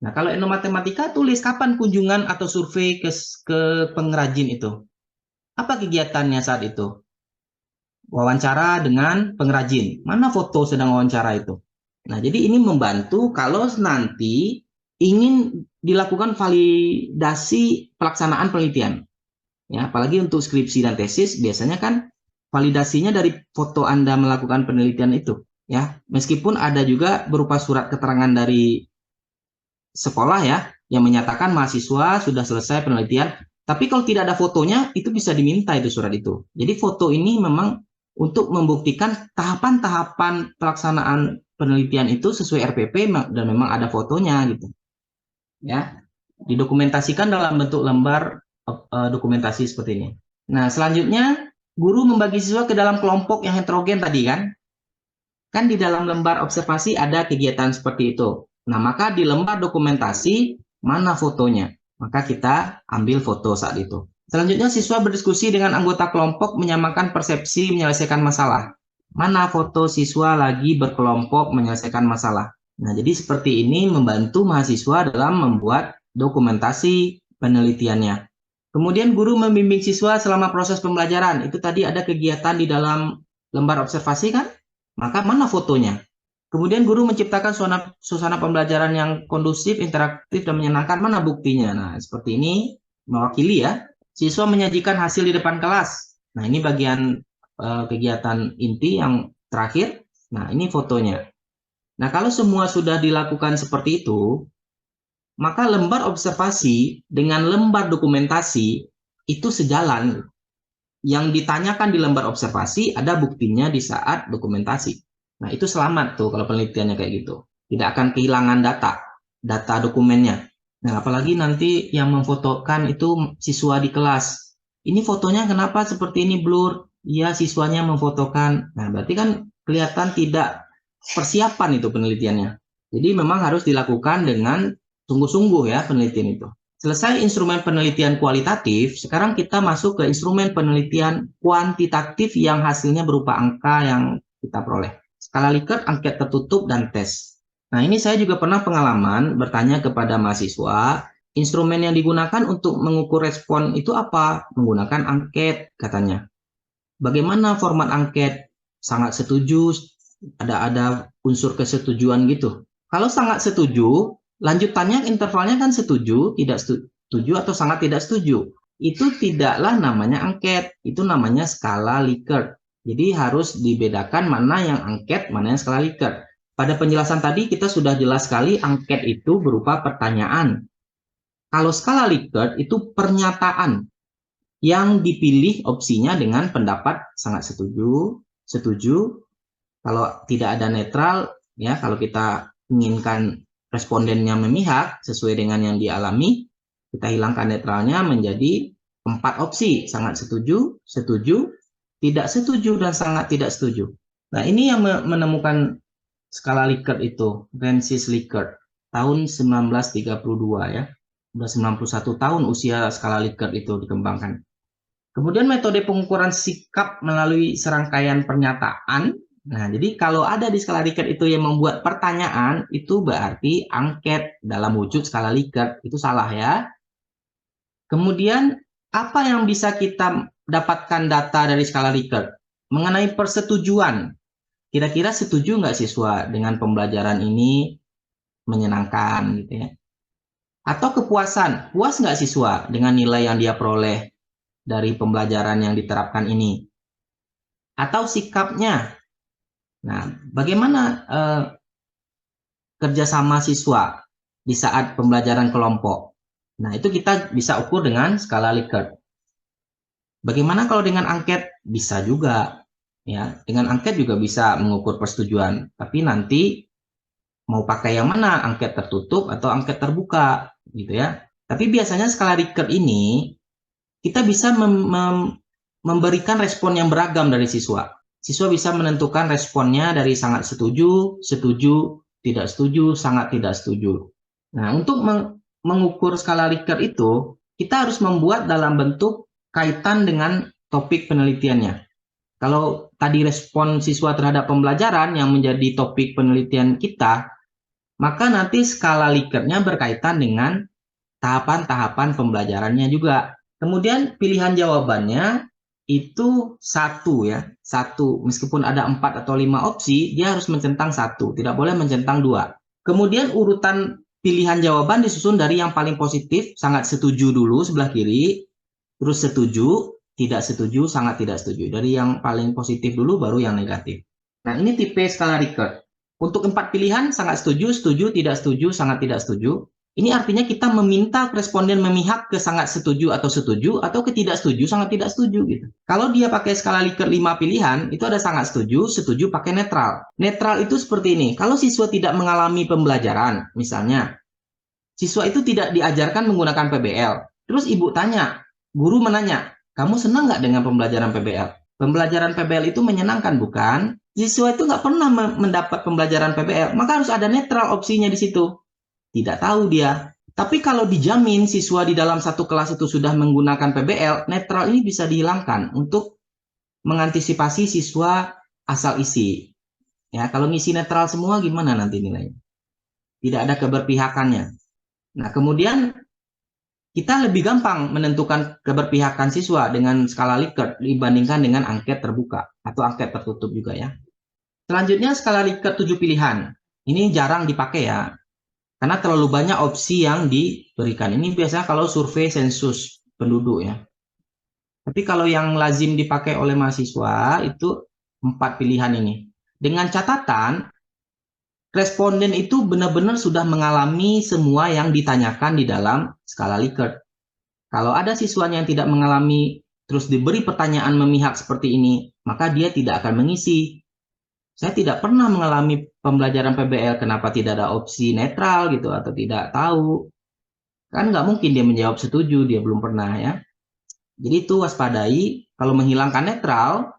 Nah, kalau etnomatematika tulis kapan kunjungan atau survei ke pengrajin itu. Apa kegiatannya saat itu? Wawancara dengan pengrajin. Mana foto sedang wawancara itu? Nah, jadi ini membantu kalau nanti ingin dilakukan validasi pelaksanaan penelitian. Ya, apalagi untuk skripsi dan tesis biasanya kan validasinya dari foto Anda melakukan penelitian itu. Ya, meskipun ada juga berupa surat keterangan dari sekolah ya yang menyatakan mahasiswa sudah selesai penelitian, tapi kalau tidak ada fotonya itu bisa diminta itu surat itu. Jadi foto ini memang untuk membuktikan tahapan-tahapan pelaksanaan penelitian itu sesuai RPP dan memang ada fotonya gitu. Ya, didokumentasikan dalam bentuk lembar dokumentasi seperti ini. Nah, selanjutnya guru membagi siswa ke dalam kelompok yang heterogen tadi kan. Kan di dalam lembar observasi ada kegiatan seperti itu. Nah, maka di lembar dokumentasi mana fotonya? Maka kita ambil foto saat itu. Selanjutnya siswa berdiskusi dengan anggota kelompok menyamakan persepsi menyelesaikan masalah. Mana foto siswa lagi berkelompok menyelesaikan masalah? Nah, jadi seperti ini membantu mahasiswa dalam membuat dokumentasi penelitiannya. Kemudian guru membimbing siswa selama proses pembelajaran. Itu tadi ada kegiatan di dalam lembar observasi kan? Maka mana fotonya? Kemudian guru menciptakan suasana pembelajaran yang kondusif, interaktif, dan menyenangkan. Mana buktinya? Nah, seperti ini mewakili ya. Siswa menyajikan hasil di depan kelas. Nah, ini bagian kegiatan inti yang terakhir. Nah, ini fotonya. Nah, kalau semua sudah dilakukan seperti itu, maka lembar observasi dengan lembar dokumentasi itu sejalan. Yang ditanyakan di lembar observasi ada buktinya di saat dokumentasi. Nah, itu selamat tuh kalau penelitiannya kayak gitu. Tidak akan kehilangan data dokumennya. Nah, apalagi nanti yang memfotokan itu siswa di kelas. Ini fotonya kenapa seperti ini blur? Iya, siswanya memfotokan. Nah, berarti kan kelihatan tidak persiapan itu penelitiannya. Jadi memang harus dilakukan dengan sungguh-sungguh ya penelitian itu. Selesai instrumen penelitian kualitatif, sekarang kita masuk ke instrumen penelitian kuantitatif yang hasilnya berupa angka yang kita peroleh. Skala Likert, angket tertutup, dan tes. Nah, ini saya juga pernah pengalaman bertanya kepada mahasiswa, instrumen yang digunakan untuk mengukur respon itu apa? Menggunakan angket, katanya. Bagaimana format angket? sangat setuju, ada unsur kesetujuan gitu. Kalau sangat setuju, lanjutannya intervalnya kan setuju, tidak setuju, atau sangat tidak setuju. Itu tidaklah namanya angket, itu namanya skala Likert. Jadi harus dibedakan mana yang angket, mana yang skala Likert. Pada penjelasan tadi kita sudah jelas sekali angket itu berupa pertanyaan. Kalau skala Likert itu pernyataan yang dipilih opsinya dengan pendapat sangat setuju, setuju. Kalau tidak ada netral, ya kalau kita inginkan respondennya memihak sesuai dengan yang dialami, kita hilangkan netralnya menjadi 4 opsi, sangat setuju, setuju, tidak setuju, dan sangat tidak setuju. Nah, ini yang menemukan skala Likert itu, Francis Likert, tahun 1932 ya. Sudah 91 tahun usia skala Likert itu dikembangkan. Kemudian metode pengukuran sikap melalui serangkaian pernyataan. Nah, jadi kalau ada di skala Likert itu yang membuat pertanyaan, itu berarti angket dalam wujud skala Likert. Itu salah ya. Kemudian, apa yang bisa kita dapatkan data dari skala Likert? Mengenai persetujuan. Kira-kira setuju nggak siswa dengan pembelajaran ini menyenangkan gitu ya? Atau kepuasan, puas nggak siswa dengan nilai yang dia peroleh dari pembelajaran yang diterapkan ini? Atau sikapnya. Nah, bagaimana kerjasama siswa di saat pembelajaran kelompok? Nah, itu kita bisa ukur dengan skala Likert. Bagaimana kalau dengan angket? Bisa juga. Ya, dengan angket juga bisa mengukur persetujuan. Tapi nanti mau pakai yang mana? Angket tertutup atau angket terbuka, gitu ya. Tapi biasanya skala Likert ini kita bisa memberikan respon yang beragam dari siswa. Siswa bisa menentukan responnya dari sangat setuju, setuju, tidak setuju, sangat tidak setuju. Nah, untuk mengukur skala Likert itu, kita harus membuat dalam bentuk kaitan dengan topik penelitiannya. Kalau tadi respon siswa terhadap pembelajaran yang menjadi topik penelitian kita, maka nanti skala Likertnya berkaitan dengan tahapan-tahapan pembelajarannya juga. Kemudian pilihan jawabannya itu satu ya, satu. Meskipun ada 4 atau 5 opsi, dia harus mencentang satu, tidak boleh mencentang 2. Kemudian urutan pilihan jawaban disusun dari yang paling positif, sangat setuju dulu sebelah kiri, terus setuju, tidak setuju, sangat tidak setuju. Dari yang paling positif dulu, baru yang negatif. Nah, ini tipe skala Likert. Untuk 4 pilihan, sangat setuju, setuju, tidak setuju, sangat tidak setuju. Ini artinya kita meminta responden memihak ke sangat setuju atau ke tidak setuju, sangat tidak setuju gitu. Kalau dia pakai skala Likert 5 pilihan, itu ada sangat setuju, setuju pakai netral. Netral itu seperti ini. Kalau siswa tidak mengalami pembelajaran, misalnya, siswa itu tidak diajarkan menggunakan PBL. Terus ibu tanya, guru menanya, kamu senang nggak dengan pembelajaran PBL? Pembelajaran PBL itu menyenangkan, bukan? Siswa itu nggak pernah mendapat pembelajaran PBL, maka harus ada netral opsinya di situ. Tidak tahu dia. Tapi kalau dijamin siswa di dalam satu kelas itu sudah menggunakan PBL, netral ini bisa dihilangkan untuk mengantisipasi siswa asal isi. Ya, kalau ngisi netral semua gimana nanti nilainya? Tidak ada keberpihakannya. Nah, kemudian kita lebih gampang menentukan keberpihakan siswa dengan skala Likert dibandingkan dengan angket terbuka atau angket tertutup juga ya. Selanjutnya skala Likert 7 pilihan. Ini jarang dipakai ya, karena terlalu banyak opsi yang diberikan. Ini biasanya kalau survei sensus penduduk ya. Tapi kalau yang lazim dipakai oleh mahasiswa itu 4 pilihan ini. Dengan catatan, responden itu benar-benar sudah mengalami semua yang ditanyakan di dalam skala Likert. Kalau ada siswanya yang tidak mengalami, terus diberi pertanyaan memihak seperti ini, maka dia tidak akan mengisi. Saya tidak pernah mengalami pembelajaran PBL, kenapa tidak ada opsi netral gitu, atau tidak tahu. Kan nggak mungkin dia menjawab setuju, dia belum pernah ya. Jadi itu waspadai, kalau menghilangkan netral,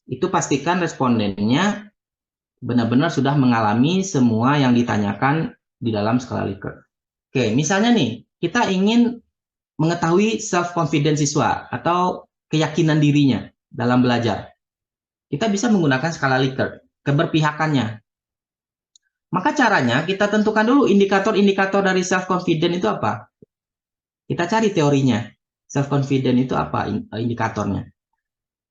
itu pastikan respondennya benar-benar sudah mengalami semua yang ditanyakan di dalam skala Likert. Oke, misalnya nih, kita ingin mengetahui self-confidence siswa atau keyakinan dirinya dalam belajar. Kita bisa menggunakan skala Likert, keberpihakannya. Maka caranya kita tentukan dulu indikator-indikator dari self-confidence itu apa. Kita cari teorinya. Self-confidence itu apa indikatornya.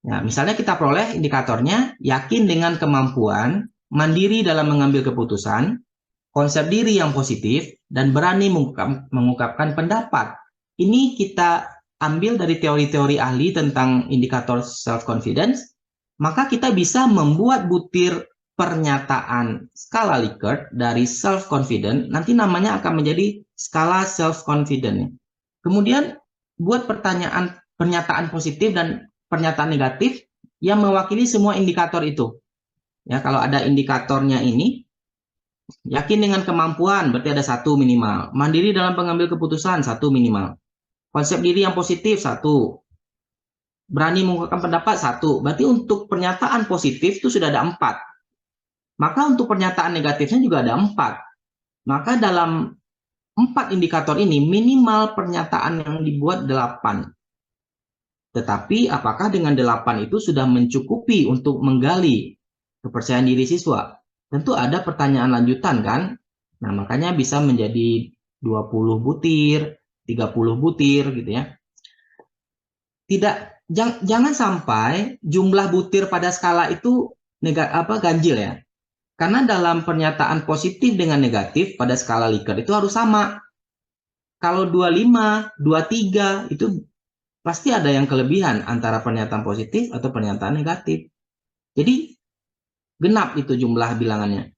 Nah, misalnya kita peroleh indikatornya, yakin dengan kemampuan, mandiri dalam mengambil keputusan, konsep diri yang positif, dan berani mengungkapkan pendapat. Ini kita ambil dari teori-teori ahli tentang indikator self-confidence, maka kita bisa membuat butir pernyataan skala Likert dari self-confident, nanti namanya akan menjadi skala self-confident. Kemudian buat pernyataan positif dan pernyataan negatif yang mewakili semua indikator itu. Ya, kalau ada indikatornya ini, yakin dengan kemampuan, berarti ada 1 minimal. Mandiri dalam pengambil keputusan, 1 minimal. Konsep diri yang positif, 1. Berani mengungkapkan pendapat, 1. Berarti untuk pernyataan positif itu sudah ada 4. Maka untuk pernyataan negatifnya juga ada 4. Maka dalam 4 indikator ini, minimal pernyataan yang dibuat 8. Tetapi apakah dengan 8 itu sudah mencukupi untuk menggali kepercayaan diri siswa? Tentu ada pertanyaan lanjutan kan? Nah, makanya bisa menjadi 20 butir, 30 butir gitu ya. Jangan sampai jumlah butir pada skala itu ganjil ya. Karena dalam pernyataan positif dengan negatif pada skala Likert itu harus sama. Kalau 25, 23 itu pasti ada yang kelebihan antara pernyataan positif atau pernyataan negatif. Jadi genap itu jumlah bilangannya.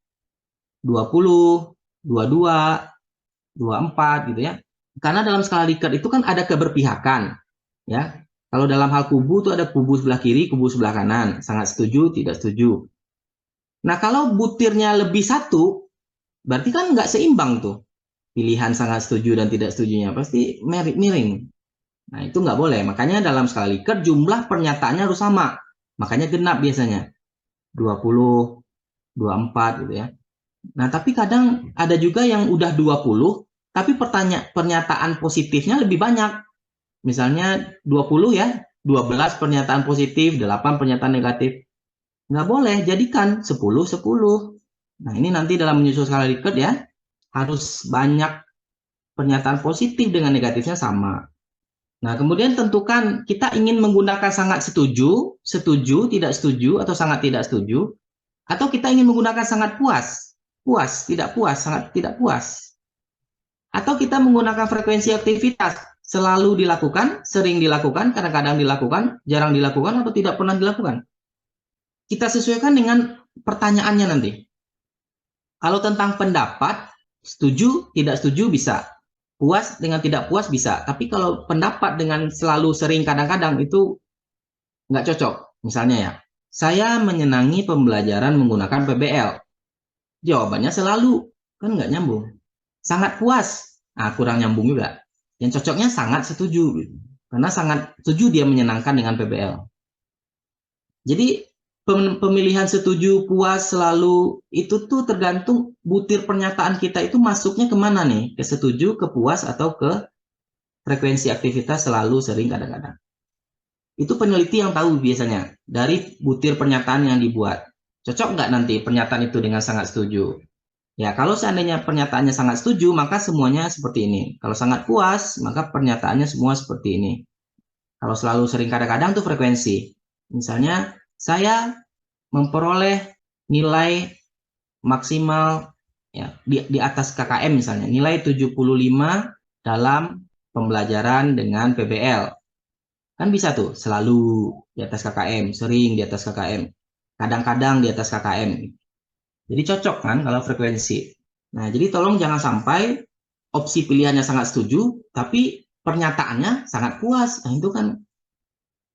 20, 22, 24 gitu ya. Karena dalam skala Likert itu kan ada keberpihakan. Ya. Kalau dalam hal kubu itu ada kubu sebelah kiri, kubu sebelah kanan. Sangat setuju, tidak setuju. Nah, kalau butirnya lebih 1, berarti kan nggak seimbang tuh. Pilihan sangat setuju dan tidak setujunya. Pasti miring. Nah, itu nggak boleh. Makanya dalam skala Likert jumlah pernyataannya harus sama. Makanya genap biasanya. 20, 24 gitu ya. Nah, tapi kadang ada juga yang udah 20, tapi pernyataan positifnya lebih banyak. Misalnya 20 ya, 12 pernyataan positif, 8 pernyataan negatif. Nggak boleh, jadikan 10, 10. Nah, ini nanti dalam menyusun skala Likert ya, harus banyak pernyataan positif dengan negatifnya sama. Nah, kemudian tentukan kita ingin menggunakan sangat setuju, setuju, tidak setuju, atau sangat tidak setuju, atau kita ingin menggunakan sangat puas, puas, tidak puas, sangat tidak puas. Atau kita menggunakan frekuensi aktivitas, selalu dilakukan, sering dilakukan, kadang-kadang dilakukan, jarang dilakukan, atau tidak pernah dilakukan. Kita sesuaikan dengan pertanyaannya nanti. Kalau tentang pendapat, setuju, tidak setuju bisa. Puas dengan tidak puas bisa, tapi kalau pendapat dengan selalu sering kadang-kadang itu nggak cocok. Misalnya ya, saya menyenangi pembelajaran menggunakan PBL. Jawabannya selalu, kan nggak nyambung. Sangat puas, nah kurang nyambung juga. Yang cocoknya sangat setuju, karena sangat setuju dia menyenangkan dengan PBL. Jadi pemilihan setuju, puas, selalu, itu tuh tergantung butir pernyataan kita itu masuknya kemana nih, ke setuju, ke puas, atau ke frekuensi aktivitas selalu, sering, kadang-kadang. Itu peneliti yang tahu biasanya, dari butir pernyataan yang dibuat. Cocok nggak nanti pernyataan itu dengan sangat setuju? Ya, kalau seandainya pernyataannya sangat setuju, maka semuanya seperti ini. Kalau sangat puas, maka pernyataannya semua seperti ini. Kalau selalu, sering, kadang-kadang itu frekuensi. Misalnya, saya memperoleh nilai maksimal ya di atas KKM misalnya, nilai 75 dalam pembelajaran dengan PBL. Kan bisa tuh, selalu di atas KKM, sering di atas KKM, kadang-kadang di atas KKM. Jadi cocok kan kalau frekuensi. Nah, jadi tolong jangan sampai opsi pilihannya sangat setuju, tapi pernyataannya sangat puas. Nah, itu kan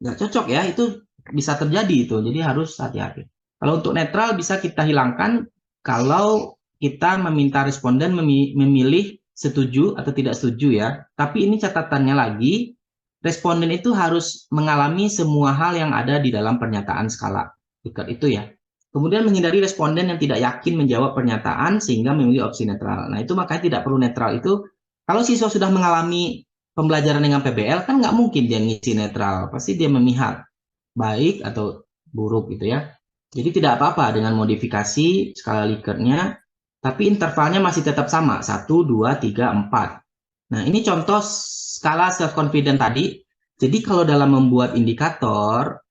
nggak cocok ya, itu bisa terjadi itu. Jadi harus hati-hati. Kalau untuk netral bisa kita hilangkan kalau kita meminta responden memilih setuju atau tidak setuju ya. Tapi ini catatannya lagi, responden itu harus mengalami semua hal yang ada di dalam pernyataan skala Likert itu ya. Kemudian menghindari responden yang tidak yakin menjawab pernyataan sehingga memilih opsi netral. Nah, itu makanya tidak perlu netral itu. Kalau siswa sudah mengalami pembelajaran dengan PBL, kan nggak mungkin dia ngisi netral. Pasti dia memihak baik atau buruk gitu ya. Jadi tidak apa-apa dengan modifikasi skala Likertnya, tapi intervalnya masih tetap sama, 1, 2, 3, 4. Nah, ini contoh skala self-confident tadi. Jadi kalau dalam membuat indikator,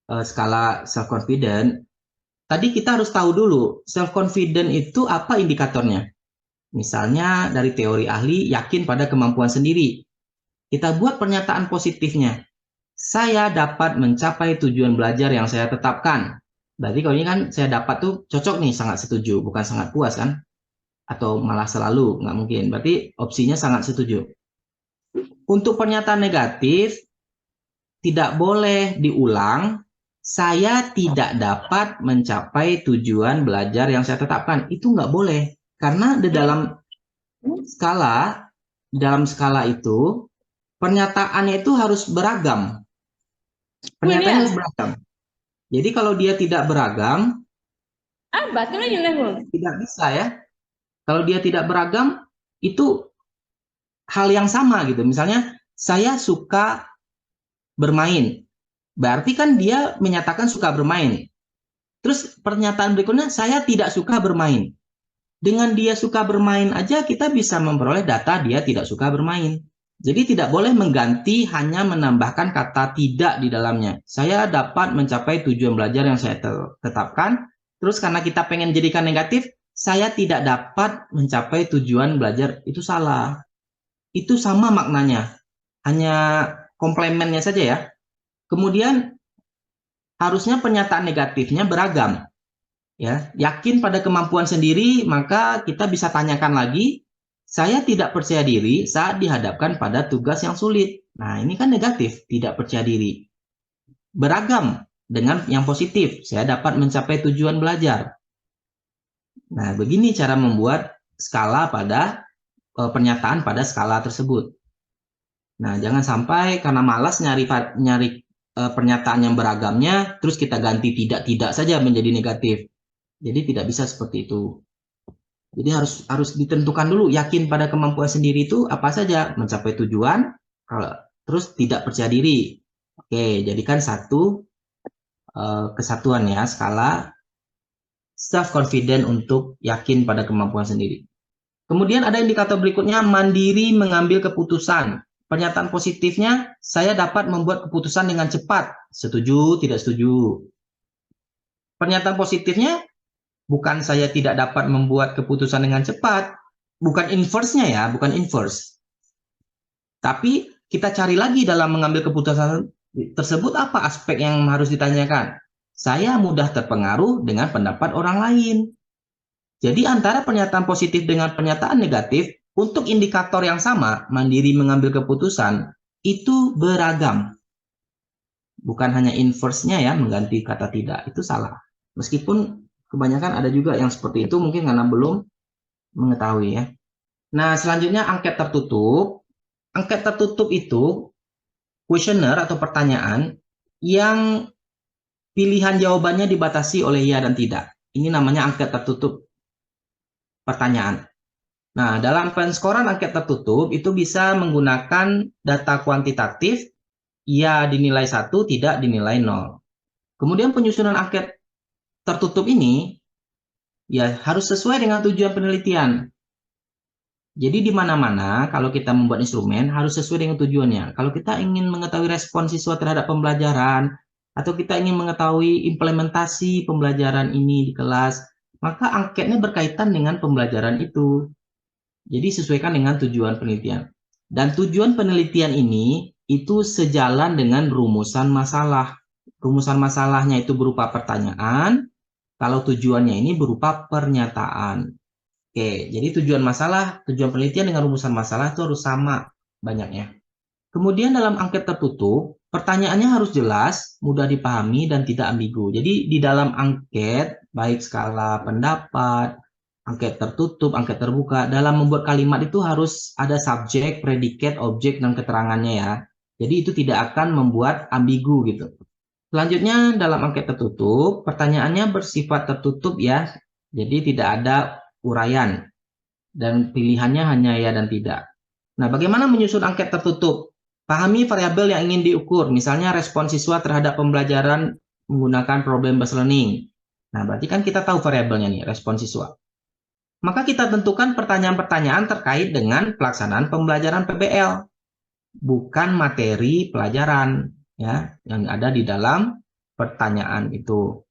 skala self confident, tadi kita harus tahu dulu self confident itu apa indikatornya. Misalnya dari teori ahli yakin pada kemampuan sendiri. Kita buat pernyataan positifnya. Saya dapat mencapai tujuan belajar yang saya tetapkan. Berarti kalau ini kan saya dapat tuh cocok nih, sangat setuju, bukan sangat puas kan? Atau malah selalu, nggak mungkin. Berarti opsinya sangat setuju. Untuk pernyataan negatif, tidak boleh diulang, saya tidak dapat mencapai tujuan belajar yang saya tetapkan. Itu nggak boleh. Karena skala, di dalam skala itu, pernyataannya itu harus beragam. Pernyataannya harus beragam. Jadi kalau dia tidak beragam, tidak bisa ya. Kalau dia tidak beragam, itu hal yang sama gitu. Misalnya, saya suka bermain. Berarti kan dia menyatakan suka bermain. Terus pernyataan berikutnya, saya tidak suka bermain. Dengan dia suka bermain aja, kita bisa memperoleh data dia tidak suka bermain. Jadi tidak boleh mengganti, hanya menambahkan kata tidak di dalamnya. Saya dapat mencapai tujuan belajar yang saya tetapkan. Terus karena kita pengen jadikan negatif, saya tidak dapat mencapai tujuan belajar. Itu salah. Itu sama maknanya. Hanya komplemennya saja ya. Kemudian harusnya pernyataan negatifnya beragam. Ya, yakin pada kemampuan sendiri, maka kita bisa tanyakan lagi, saya tidak percaya diri saat dihadapkan pada tugas yang sulit. Nah, ini kan negatif, tidak percaya diri. Beragam dengan yang positif, saya dapat mencapai tujuan belajar. Nah, begini cara membuat skala pada pernyataan pada skala tersebut. Nah, jangan sampai karena malas nyari pernyataan yang beragamnya, terus kita ganti tidak-tidak saja menjadi negatif. Jadi tidak bisa seperti itu. Jadi harus ditentukan dulu, yakin pada kemampuan sendiri itu apa saja, mencapai tujuan, kalau terus tidak percaya diri. Oke, jadikan satu kesatuan ya, skala self confident untuk yakin pada kemampuan sendiri. Kemudian ada indikator berikutnya, mandiri mengambil keputusan. Pernyataan positifnya, saya dapat membuat keputusan dengan cepat. Setuju, tidak setuju. Pernyataan positifnya, bukan saya tidak dapat membuat keputusan dengan cepat, bukan inverse-nya ya, bukan inverse. Tapi kita cari lagi dalam mengambil keputusan tersebut apa aspek yang harus ditanyakan. Saya mudah terpengaruh dengan pendapat orang lain. Jadi antara pernyataan positif dengan pernyataan negatif, untuk indikator yang sama, mandiri mengambil keputusan, itu beragam. Bukan hanya inverse-nya ya, mengganti kata tidak, itu salah. Meskipun kebanyakan ada juga yang seperti itu, mungkin karena belum mengetahui ya. Nah, selanjutnya angket tertutup. Angket tertutup itu kuesioner atau pertanyaan yang pilihan jawabannya dibatasi oleh ya dan tidak. Ini namanya angket tertutup pertanyaan. Nah, dalam penskoran angket tertutup itu bisa menggunakan data kuantitatif, ya dinilai 1, tidak dinilai 0. Kemudian penyusunan angket tertutup ini ya harus sesuai dengan tujuan penelitian. Jadi di mana-mana kalau kita membuat instrumen harus sesuai dengan tujuannya. Kalau kita ingin mengetahui respon siswa terhadap pembelajaran atau kita ingin mengetahui implementasi pembelajaran ini di kelas, maka angketnya berkaitan dengan pembelajaran itu. Jadi sesuaikan dengan tujuan penelitian. Dan tujuan penelitian ini itu sejalan dengan rumusan masalah. Rumusan masalahnya itu berupa pertanyaan, kalau tujuannya ini berupa pernyataan. Oke, jadi tujuan penelitian dengan rumusan masalah itu harus sama banyaknya. Kemudian dalam angket tertutup, pertanyaannya harus jelas, mudah dipahami, dan tidak ambigu. Jadi di dalam angket, baik skala pendapat, angket tertutup, angket terbuka, dalam membuat kalimat itu harus ada subjek, predikat, objek, dan keterangannya ya. Jadi itu tidak akan membuat ambigu gitu. Selanjutnya dalam angket tertutup, pertanyaannya bersifat tertutup ya. Jadi tidak ada uraian dan pilihannya hanya ya dan tidak. Nah, bagaimana menyusun angket tertutup? Pahami variabel yang ingin diukur, misalnya respon siswa terhadap pembelajaran menggunakan problem-based learning. Nah, berarti kan kita tahu variabelnya nih, respon siswa. Maka kita tentukan pertanyaan-pertanyaan terkait dengan pelaksanaan pembelajaran PBL, bukan materi pelajaran ya yang ada di dalam pertanyaan itu.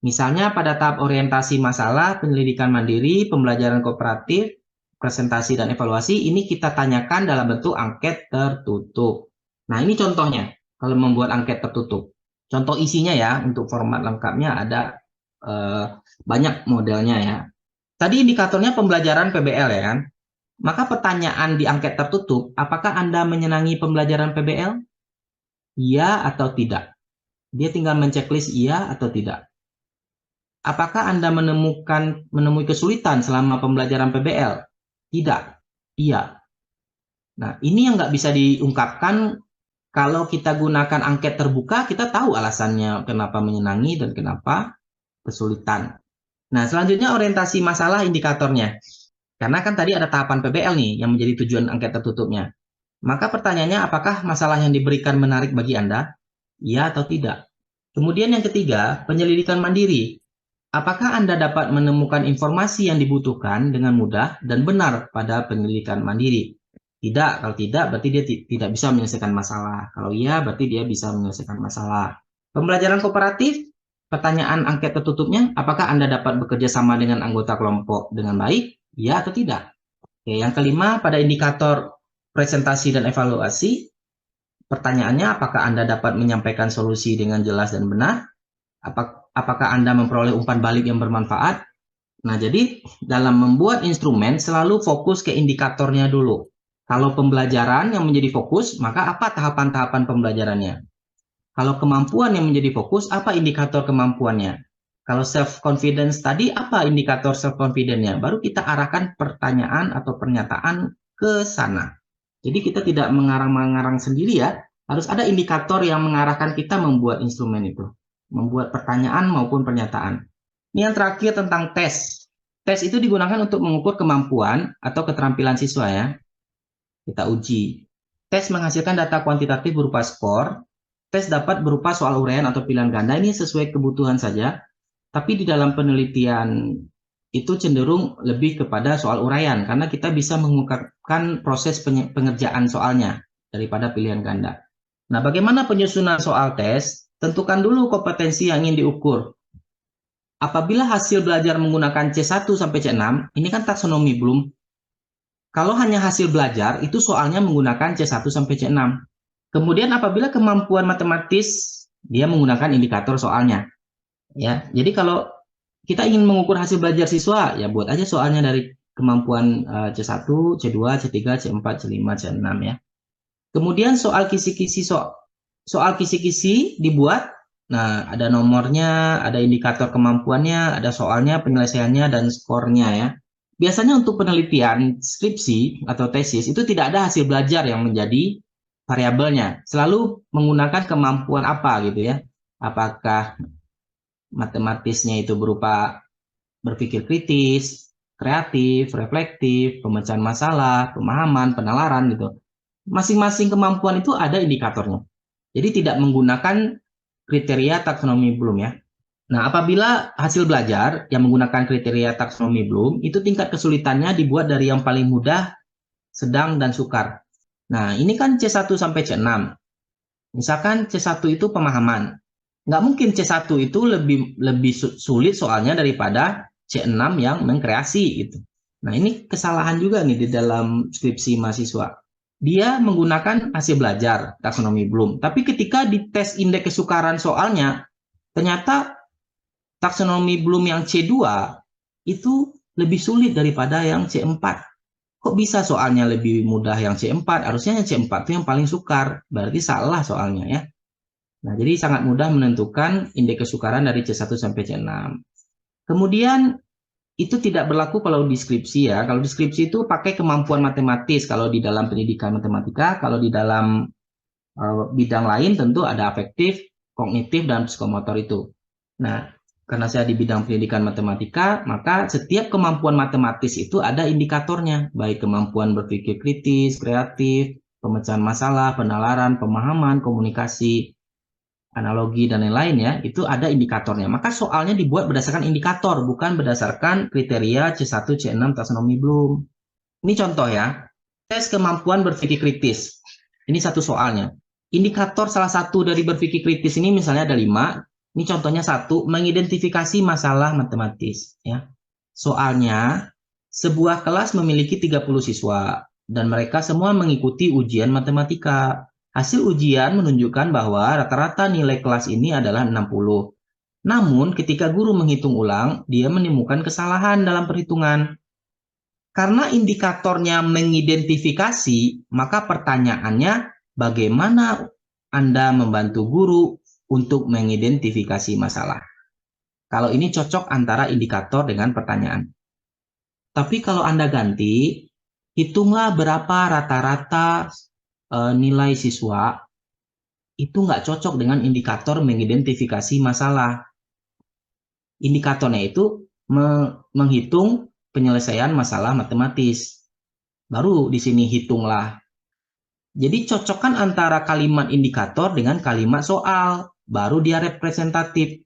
Misalnya pada tahap orientasi masalah, penyelidikan mandiri, pembelajaran kooperatif, presentasi dan evaluasi, ini kita tanyakan dalam bentuk angket tertutup. Nah, ini contohnya kalau membuat angket tertutup. Contoh isinya ya, untuk format lengkapnya ada banyak modelnya ya. Tadi indikatornya pembelajaran PBL ya kan? Maka pertanyaan di angket tertutup, apakah Anda menyenangi pembelajaran PBL? Iya atau tidak? Dia tinggal menceklis iya atau tidak. Apakah Anda menemui kesulitan selama pembelajaran PBL? Tidak. Iya. Nah, ini yang nggak bisa diungkapkan kalau kita gunakan angket terbuka, kita tahu alasannya kenapa menyenangi dan kenapa kesulitan. Nah, selanjutnya orientasi masalah indikatornya. Karena kan tadi ada tahapan PBL nih yang menjadi tujuan angket tertutupnya. Maka pertanyaannya, apakah masalah yang diberikan menarik bagi Anda? Iya atau tidak? Kemudian yang ketiga, penyelidikan mandiri. Apakah Anda dapat menemukan informasi yang dibutuhkan dengan mudah dan benar pada penyelidikan mandiri? Tidak, kalau tidak berarti dia tidak bisa menyelesaikan masalah. Kalau iya berarti dia bisa menyelesaikan masalah. Pembelajaran kooperatif, pertanyaan angket tertutupnya, apakah Anda dapat bekerja sama dengan anggota kelompok dengan baik? Iya atau tidak? Oke, yang kelima, pada indikator presentasi dan evaluasi, pertanyaannya apakah Anda dapat menyampaikan solusi dengan jelas dan benar? Apakah Anda memperoleh umpan balik yang bermanfaat? Nah, jadi dalam membuat instrumen selalu fokus ke indikatornya dulu. Kalau pembelajaran yang menjadi fokus, maka apa tahapan-tahapan pembelajarannya? Kalau kemampuan yang menjadi fokus, apa indikator kemampuannya? Kalau self-confidence tadi, apa indikator self-confidence-nya? Baru kita arahkan pertanyaan atau pernyataan ke sana. Jadi kita tidak mengarang-mengarang sendiri ya, harus ada indikator yang mengarahkan kita membuat instrumen itu. Membuat pertanyaan maupun pernyataan. Ini yang terakhir tentang tes. Tes itu digunakan untuk mengukur kemampuan atau keterampilan siswa ya. Kita uji. Tes menghasilkan data kuantitatif berupa skor. Tes dapat berupa soal uraian atau pilihan ganda. Ini sesuai kebutuhan saja. Tapi di dalam penelitian itu cenderung lebih kepada soal uraian karena kita bisa mengungkapkan proses pengerjaan soalnya daripada pilihan ganda. Nah, bagaimana penyusunan soal tes? Tentukan dulu kompetensi yang ingin diukur. Apabila hasil belajar menggunakan C1 sampai C6, ini kan taksonomi Bloom. Kalau hanya hasil belajar, itu soalnya menggunakan C1 sampai C6. Kemudian apabila kemampuan matematis, dia menggunakan indikator soalnya. Ya, jadi kalau kita ingin mengukur hasil belajar siswa, ya buat aja soalnya dari kemampuan C1, C2, C3, C4, C5, C6 ya. Kemudian soal kisi-kisi dibuat. Nah, ada nomornya, ada indikator kemampuannya, ada soalnya, penyelesaiannya, dan skornya ya. Biasanya untuk penelitian skripsi atau tesis itu tidak ada hasil belajar yang menjadi variabelnya. Selalu menggunakan kemampuan apa gitu ya. Apakah matematisnya itu berupa berpikir kritis, kreatif, reflektif, pemecahan masalah, pemahaman, penalaran gitu. Masing-masing kemampuan itu ada indikatornya. Jadi tidak menggunakan kriteria taksonomi Bloom ya. Nah, apabila hasil belajar yang menggunakan kriteria taksonomi Bloom, itu tingkat kesulitannya dibuat dari yang paling mudah, sedang, dan sukar. Nah, ini kan C1 sampai C6. Misalkan C1 itu pemahaman. Nggak mungkin C1 itu lebih sulit soalnya daripada C6 yang mengkreasi gitu. Nah, ini kesalahan juga nih di dalam skripsi mahasiswa. Dia menggunakan hasil belajar taksonomi Bloom, tapi ketika di tes indeks kesukaran soalnya, ternyata taksonomi Bloom yang C2 itu lebih sulit daripada yang C4. Kok bisa soalnya lebih mudah yang C4? Harusnya yang C4 itu yang paling sukar. Berarti salah soalnya ya. Nah, jadi sangat mudah menentukan indeks kesukaran dari C1 sampai C6. Kemudian itu tidak berlaku kalau di skripsi ya. Kalau di skripsi itu pakai kemampuan matematis kalau di dalam pendidikan matematika, kalau di dalam bidang lain tentu ada afektif, kognitif, dan psikomotor itu. Nah, karena saya di bidang pendidikan matematika, maka setiap kemampuan matematis itu ada indikatornya, baik kemampuan berpikir kritis, kreatif, pemecahan masalah, penalaran, pemahaman, komunikasi, analogi, dan lain-lain ya, itu ada indikatornya. Maka soalnya dibuat berdasarkan indikator, bukan berdasarkan kriteria C1, C6, taksonomi Bloom. Ini contoh ya, tes kemampuan berpikir kritis. Ini satu soalnya. Indikator salah satu dari berpikir kritis ini misalnya ada 5, Ini contohnya satu, mengidentifikasi masalah matematis. Ya. Soalnya, sebuah kelas memiliki 30 siswa, dan mereka semua mengikuti ujian matematika. Hasil ujian menunjukkan bahwa rata-rata nilai kelas ini adalah 60. Namun, ketika guru menghitung ulang, dia menemukan kesalahan dalam perhitungan. Karena indikatornya mengidentifikasi, maka pertanyaannya bagaimana Anda membantu guru untuk mengidentifikasi masalah. Kalau ini cocok antara indikator dengan pertanyaan. Tapi kalau Anda ganti, hitunglah berapa rata-rata nilai siswa, itu nggak cocok dengan indikator mengidentifikasi masalah. Indikatornya itu menghitung penyelesaian masalah matematis. Baru di sini hitunglah. Jadi cocokkan antara kalimat indikator dengan kalimat soal, baru dia representatif.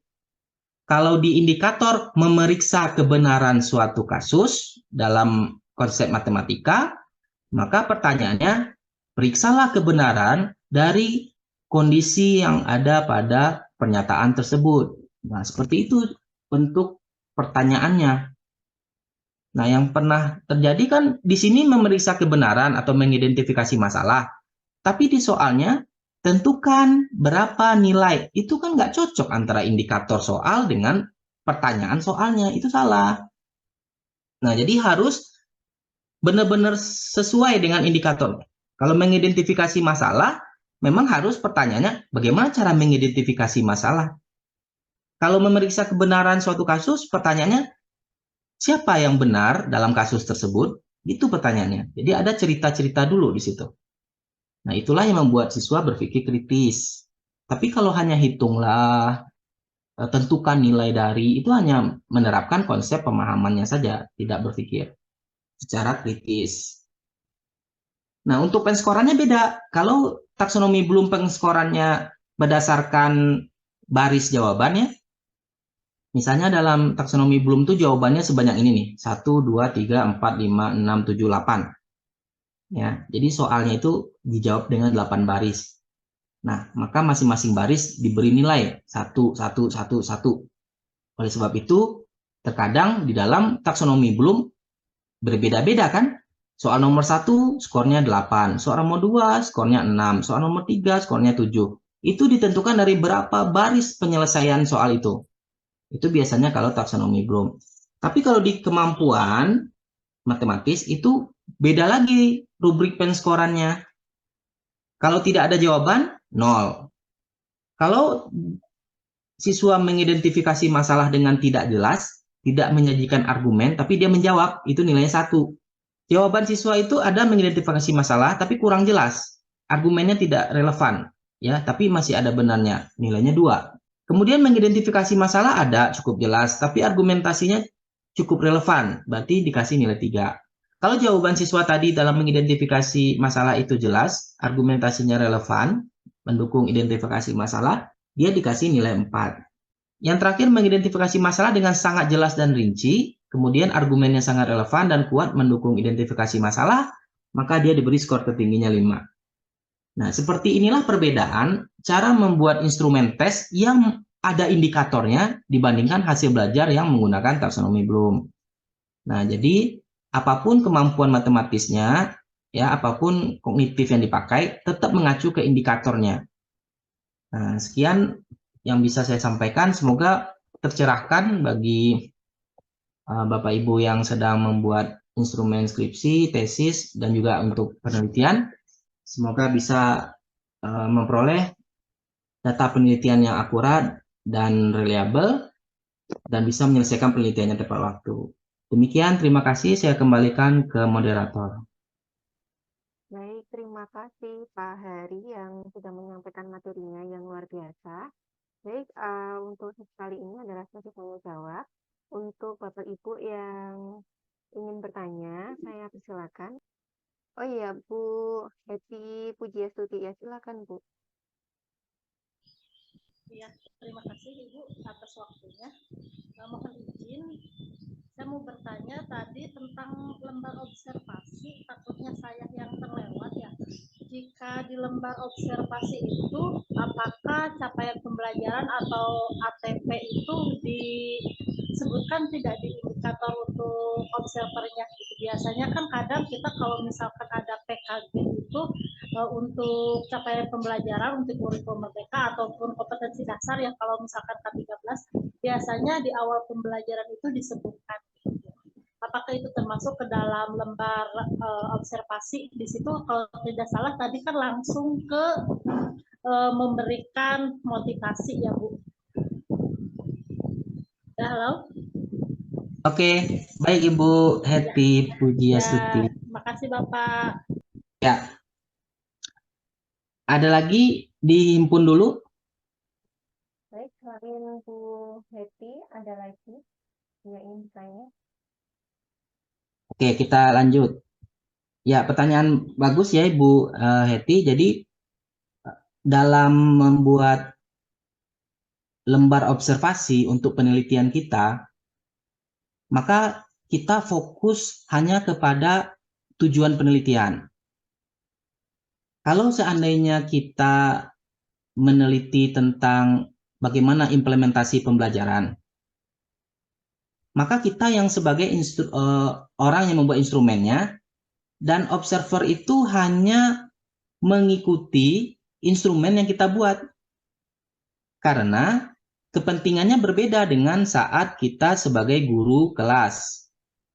Kalau di indikator memeriksa kebenaran suatu kasus dalam konsep matematika, maka pertanyaannya, periksalah kebenaran dari kondisi yang ada pada pernyataan tersebut. Nah, seperti itu bentuk pertanyaannya. Nah, yang pernah terjadi kan di sini memeriksa kebenaran atau mengidentifikasi masalah. Tapi di soalnya, tentukan berapa nilai. Itu kan nggak cocok antara indikator soal dengan pertanyaan soalnya. Itu salah. Nah, jadi harus benar-benar sesuai dengan indikator. Kalau mengidentifikasi masalah, memang harus pertanyaannya bagaimana cara mengidentifikasi masalah. Kalau memeriksa kebenaran suatu kasus, pertanyaannya siapa yang benar dalam kasus tersebut? Itu pertanyaannya. Jadi ada cerita-cerita dulu di situ. Nah, itulah yang membuat siswa berpikir kritis. Tapi kalau hanya hitunglah, tentukan nilai dari, itu hanya menerapkan konsep pemahamannya saja, tidak berpikir secara kritis. Nah, untuk penskorannya beda. Kalau taksonomi Bloom penskorannya berdasarkan baris jawabannya, misalnya dalam taksonomi Bloom tuh jawabannya sebanyak ini nih, 1, 2, 3, 4, 5, 6, 7, 8. Ya, jadi soalnya itu dijawab dengan 8 baris. Nah, maka masing-masing baris diberi nilai 1, 1, 1, 1. Oleh sebab itu, terkadang di dalam taksonomi Bloom berbeda-beda kan? Soal nomor 1 skornya 8, soal nomor 2 skornya 6, soal nomor 3 skornya 7. Itu ditentukan dari berapa baris penyelesaian soal itu. Itu biasanya kalau taksonomi Bloom. Tapi kalau di kemampuan matematis itu beda lagi rubrik penskorannya. Kalau tidak ada jawaban, 0. Kalau siswa mengidentifikasi masalah dengan tidak jelas, tidak menyajikan argumen, tapi dia menjawab, itu nilainya 1. Jawaban siswa itu ada mengidentifikasi masalah, tapi kurang jelas. Argumennya tidak relevan, ya, tapi masih ada benarnya, nilainya 2. Kemudian mengidentifikasi masalah ada, cukup jelas, tapi argumentasinya cukup relevan, berarti dikasih nilai 3. Kalau jawaban siswa tadi dalam mengidentifikasi masalah itu jelas, argumentasinya relevan, mendukung identifikasi masalah, dia dikasih nilai 4. Yang terakhir, mengidentifikasi masalah dengan sangat jelas dan rinci, kemudian argumennya sangat relevan dan kuat mendukung identifikasi masalah, maka dia diberi skor tertingginya 5. Nah, seperti inilah perbedaan cara membuat instrumen tes yang ada indikatornya dibandingkan hasil belajar yang menggunakan taksonomi Bloom. Nah, jadi apapun kemampuan matematisnya, ya, apapun kognitif yang dipakai, tetap mengacu ke indikatornya. Nah, sekian yang bisa saya sampaikan. Semoga tercerahkan bagi Bapak Ibu yang sedang membuat instrumen skripsi, tesis, dan juga untuk penelitian. Semoga bisa memperoleh data penelitian yang akurat dan reliable, dan bisa menyelesaikan penelitiannya tepat waktu. Demikian, terima kasih. Saya kembalikan ke moderator. Baik, terima kasih Pak Hari yang sudah menyampaikan materinya yang luar biasa. Baik, untuk kali ini adalah sesi tanya jawab. Untuk Bapak Ibu yang ingin bertanya, saya persilakan. Oh iya, Bu Hetty Pujiastuti, ya silakan Bu. Ya, terima kasih Ibu atas waktunya. Mohon izin, saya mau bertanya tadi tentang lembar observasi, takutnya saya yang terlewat ya. Jika di lembar observasi itu, apakah capaian pembelajaran atau ATP itu disebutkan tidak di indikator untuk observernya? Gitu. Biasanya kan kadang kita kalau misalkan ada PKG itu untuk capaian pembelajaran untuk kurikulum merdeka ataupun kompetensi dasar yang kalau misalkan K13 biasanya di awal pembelajaran itu disebutkan. Apakah itu termasuk ke dalam lembar observasi? Di situ kalau tidak salah tadi kan langsung ke memberikan motivasi ya Bu. Ya, halo? Oke, baik Ibu Ya, Hetty ya, Pujiastuti. makasih Bapak. Ya, ada lagi dihimpun dulu. Baik, selain Bu Hetty, ada lagi yang ingin bertanya? Oke, kita lanjut. Ya, pertanyaan bagus ya Ibu Hetty. Jadi dalam membuat lembar observasi untuk penelitian kita, maka kita fokus hanya kepada tujuan penelitian. Kalau seandainya kita meneliti tentang bagaimana implementasi pembelajaran, maka kita yang sebagai orang yang membuat instrumennya dan observer itu hanya mengikuti instrumen yang kita buat. Karena kepentingannya berbeda dengan saat kita sebagai guru kelas.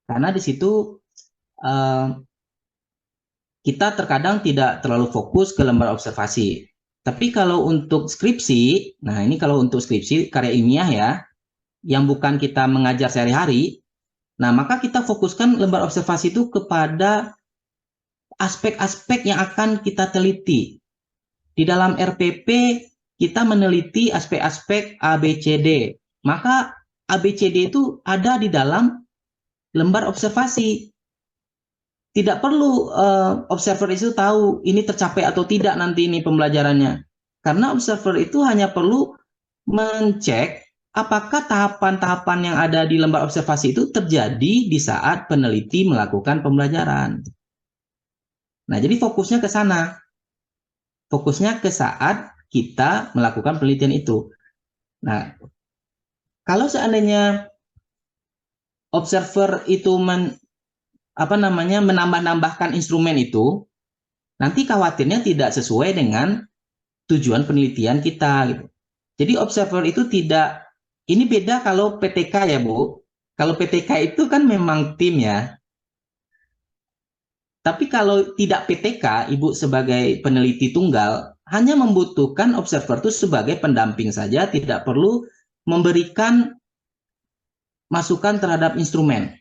Karena di situ kita terkadang tidak terlalu fokus ke lembar observasi. Tapi kalau untuk skripsi, nah ini kalau untuk skripsi karya ilmiah ya, yang bukan kita mengajar sehari-hari, nah maka kita fokuskan lembar observasi itu kepada aspek-aspek yang akan kita teliti. Di dalam RPP kita meneliti aspek-aspek A, B, C, D. Maka A, B, C, D itu ada di dalam lembar observasi. Tidak perlu observer itu tahu ini tercapai atau tidak nanti ini pembelajarannya. Karena observer itu hanya perlu mencek apakah tahapan-tahapan yang ada di lembar observasi itu terjadi di saat peneliti melakukan pembelajaran. Nah, jadi fokusnya ke sana. Fokusnya ke saat kita melakukan penelitian itu. Nah, kalau seandainya observer itu menambah-nambahkan instrumen itu, nanti khawatirnya tidak sesuai dengan tujuan penelitian kita gitu. Jadi observer itu tidak, ini beda kalau PTK ya Bu. Kalau PTK itu kan memang tim ya. Tapi kalau tidak PTK, Ibu sebagai peneliti tunggal hanya membutuhkan observer itu sebagai pendamping saja, tidak perlu memberikan masukan terhadap instrumen.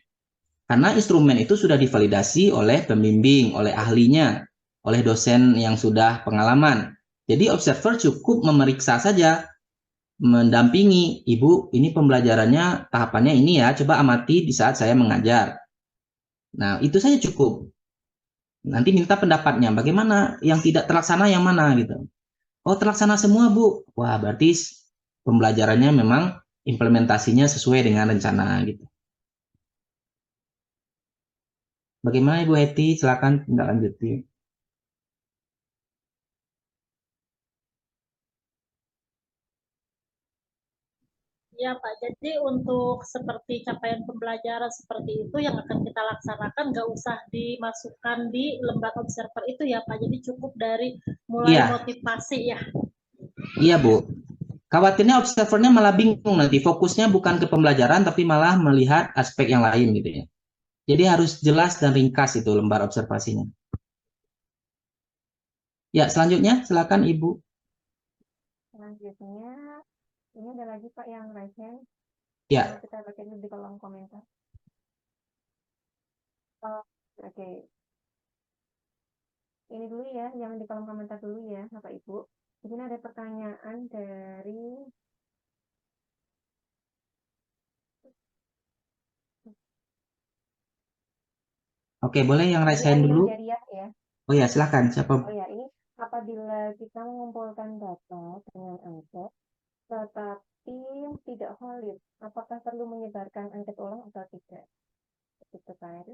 Karena instrumen itu sudah divalidasi oleh pembimbing, oleh ahlinya, oleh dosen yang sudah pengalaman. Jadi observer cukup memeriksa saja, mendampingi, Ibu, ini pembelajarannya tahapannya ini ya, coba amati di saat saya mengajar. Nah, itu saja cukup. Nanti minta pendapatnya, bagaimana yang tidak terlaksana yang mana gitu. Oh, terlaksana semua, Bu. Wah, berarti pembelajarannya memang implementasinya sesuai dengan rencana gitu. Bagaimana Ibu Hetty? Silakan tindak lanjuti. Ya Pak, jadi untuk seperti capaian pembelajaran seperti itu yang akan kita laksanakan nggak usah dimasukkan di lembar observer itu ya Pak, jadi cukup dari mulai Iya, motivasi ya. iya Bu. Khawatirnya observernya malah bingung nanti, fokusnya bukan ke pembelajaran tapi malah melihat aspek yang lain gitu ya. Jadi harus jelas dan ringkas itu lembar observasinya. Ya, selanjutnya silakan Ibu. Selanjutnya, ini ada lagi Pak yang raise hand. Ya, Kita baca di kolom komentar. Oh, oke. Ini dulu ya, yang di kolom komentar dulu ya, Bapak Ibu. Di sini ada pertanyaan dari oke, boleh yang raise hand Anin dulu. Jariah ya. Oh ya, silakan. Siapa? Oh ya, ini apabila kita mengumpulkan data dengan angka, tetapi tidak valid. Apakah perlu menyebarkan angket ulang atau tidak? Begitu kan?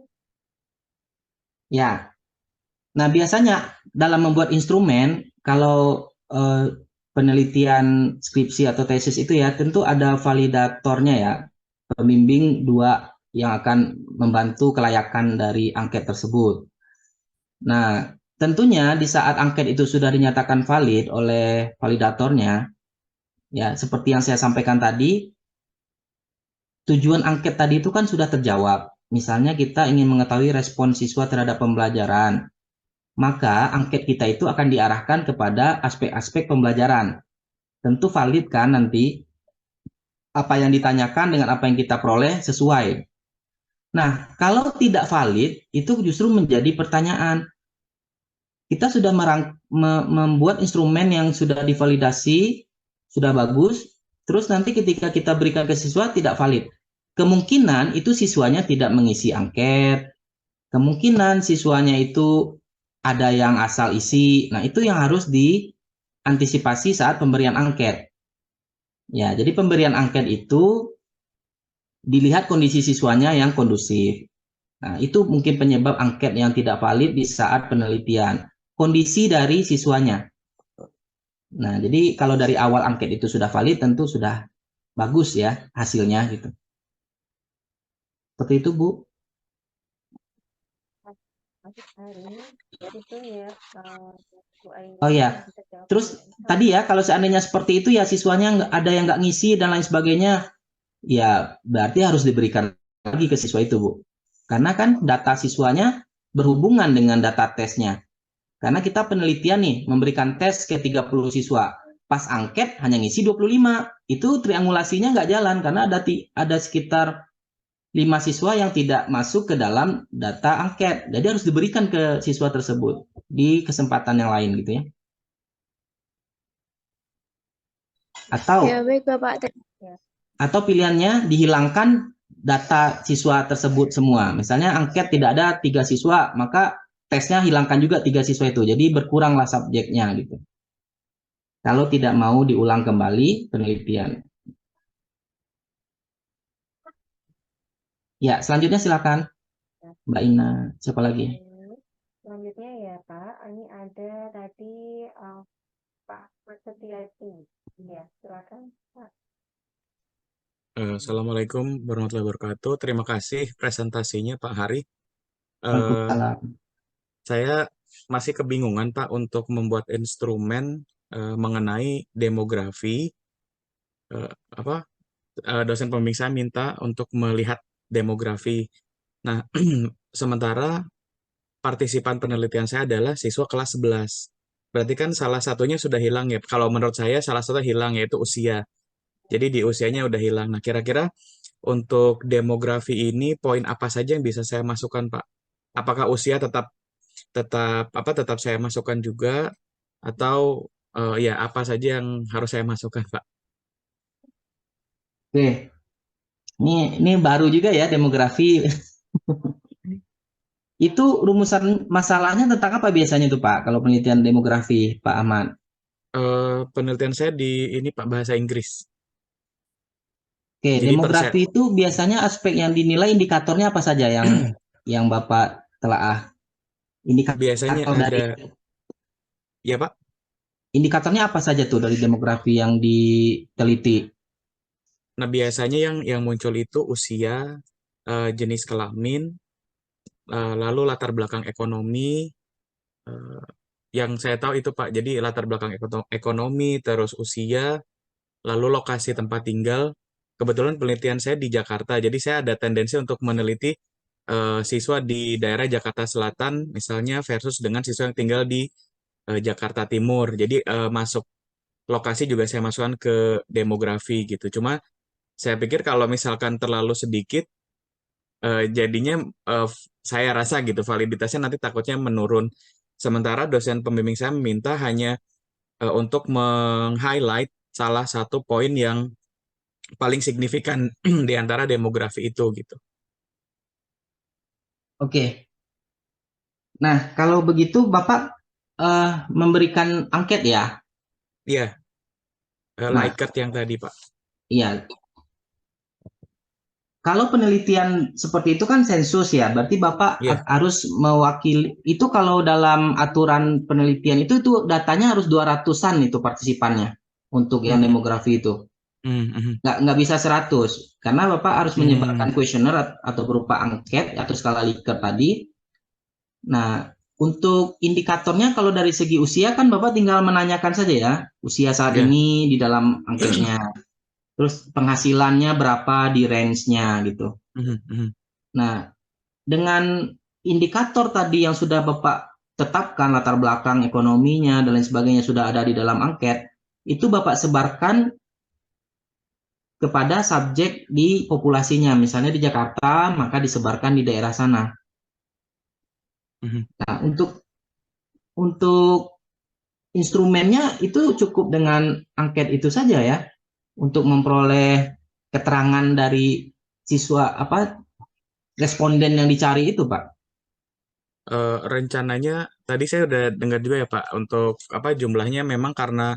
Ya. Nah, biasanya dalam membuat instrumen, kalau penelitian skripsi atau tesis itu ya, tentu ada validatornya ya, pembimbing dua yang akan membantu kelayakan dari angket tersebut. Nah, tentunya di saat angket itu sudah dinyatakan valid oleh validatornya, ya seperti yang saya sampaikan tadi, tujuan angket tadi itu kan sudah terjawab. Misalnya kita ingin mengetahui respon siswa terhadap pembelajaran, maka angket kita itu akan diarahkan kepada aspek-aspek pembelajaran. Tentu valid kan nanti apa yang ditanyakan dengan apa yang kita peroleh sesuai. Nah, kalau tidak valid, itu justru menjadi pertanyaan. Kita sudah membuat instrumen yang sudah divalidasi, sudah bagus, terus nanti ketika kita berikan ke siswa tidak valid. Kemungkinan itu siswanya tidak mengisi angket, kemungkinan siswanya itu ada yang asal isi. Nah, itu yang harus diantisipasi saat pemberian angket. Ya, jadi pemberian angket itu dilihat kondisi siswanya yang kondusif. Nah, itu mungkin penyebab angket yang tidak valid di saat penelitian. Kondisi dari siswanya. Nah, jadi kalau dari awal angket itu sudah valid, tentu sudah bagus ya hasilnya gitu. Seperti itu, Bu. Masuk hari itu ya, Bu Oh Ainun yang ya, bisa jawab terus ini. tadi ya kalau seandainya seperti itu ya siswanya ada yang nggak ngisi dan lain sebagainya, ya berarti harus diberikan lagi ke siswa itu, Bu. Karena kan data siswanya berhubungan dengan data tesnya. Karena kita penelitian nih, memberikan tes ke 30 siswa. Pas angket hanya ngisi 25. Itu triangulasinya nggak jalan karena ada sekitar 5 siswa yang tidak masuk ke dalam data angket. Jadi harus diberikan ke siswa tersebut di kesempatan yang lain gitu ya. Atau Ya, baik Bapak. atau pilihannya dihilangkan data siswa tersebut semua. Misalnya angket tidak ada 3 siswa, maka tesnya hilangkan juga 3 siswa itu. Jadi berkuranglah subjeknya gitu. Kalau tidak mau diulang kembali penelitian. Ya, selanjutnya silakan Mbak Ina. Siapa lagi? Selanjutnya ya Pak, ini ada tadi Pak Setiati. Ya, silakan Pak. Assalamualaikum warahmatullahi wabarakatuh. Terima kasih presentasinya Pak Hari. Waalaikumsalam. Saya masih kebingungan Pak untuk membuat instrumen mengenai demografi. Apa dosen pembimbing saya minta untuk melihat demografi. Nah, sementara partisipan penelitian saya adalah siswa kelas 11. Berarti kan salah satunya sudah hilang ya. Kalau menurut saya salah satu hilang yaitu usia. Jadi di usianya udah hilang. Nah, kira-kira untuk demografi ini poin apa saja yang bisa saya masukkan, Pak? Apakah usia tetap tetap apa tetap saya masukkan juga atau ya apa saja yang harus saya masukkan, Pak? Oke. Ini baru juga ya demografi. Itu rumusan masalahnya tentang apa biasanya tuh Pak? Kalau penelitian demografi Pak Ahmad. Penelitian saya di ini Pak bahasa Inggris. Oke, Jadi demografi itu biasanya aspek yang dinilai indikatornya apa saja yang Bapak telaah? biasanya Indikator dari ada ya Pak. indikatornya apa saja tuh dari demografi yang diteliti? Nah, biasanya yang muncul itu usia, jenis kelamin, lalu latar belakang ekonomi, eh, yang saya tahu itu Pak. Jadi latar belakang ekonomi, terus usia, lalu lokasi tempat tinggal. Kebetulan penelitian saya di Jakarta, jadi saya ada tendensi untuk meneliti siswa di daerah Jakarta Selatan, misalnya versus dengan siswa yang tinggal di Jakarta Timur. Jadi masuk lokasi juga saya masukkan ke demografi gitu. Cuma saya pikir kalau misalkan terlalu sedikit, jadinya saya rasa gitu validitasnya nanti takutnya menurun. Sementara dosen pembimbing saya meminta hanya untuk meng-highlight salah satu poin yang paling signifikan di antara demografi itu gitu. Oke. Nah, kalau begitu Bapak memberikan angket ya? Iya, Nah, Likert yang tadi, Pak. iya. Kalau penelitian seperti itu kan sensus ya, berarti Bapak Iya. harus mewakili, itu kalau dalam aturan penelitian itu datanya harus 200-an itu partisipannya untuk yang Mhm. demografi itu. Mhm. Nggak bisa 100, karena Bapak harus Mhm. menyebarkan kuesioner atau berupa angket atau skala Likert tadi. Nah, untuk indikatornya kalau dari segi usia kan Bapak tinggal menanyakan saja ya, usia saat Ya. ini di dalam angketnya. Terus penghasilannya berapa di range-nya gitu. Mhm. Mhm. Nah, dengan indikator tadi yang sudah Bapak tetapkan, latar belakang ekonominya dan lain sebagainya sudah ada di dalam angket, itu Bapak sebarkan kepada subjek di populasinya. Misalnya di Jakarta, maka disebarkan di daerah sana. Mhm. Nah, untuk instrumennya itu cukup dengan angket itu saja ya, untuk memperoleh keterangan dari siswa apa responden yang dicari itu, Pak. Rencananya tadi saya udah dengar juga ya Pak, untuk apa jumlahnya memang karena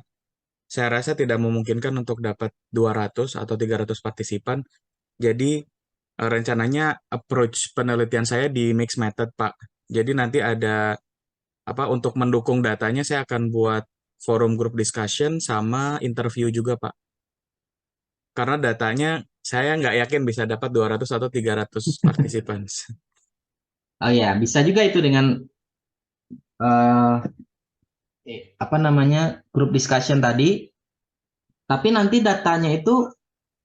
saya rasa tidak memungkinkan untuk dapat 200 atau 300 partisipan. Jadi rencananya approach penelitian saya di mixed method Pak. Jadi nanti ada apa untuk mendukung datanya saya akan buat forum group discussion sama interview juga Pak. Karena datanya saya nggak yakin bisa dapat 200 atau 300 partisipan. Oh ya, bisa juga itu dengan eh, apa namanya grup discussion tadi. Tapi nanti datanya itu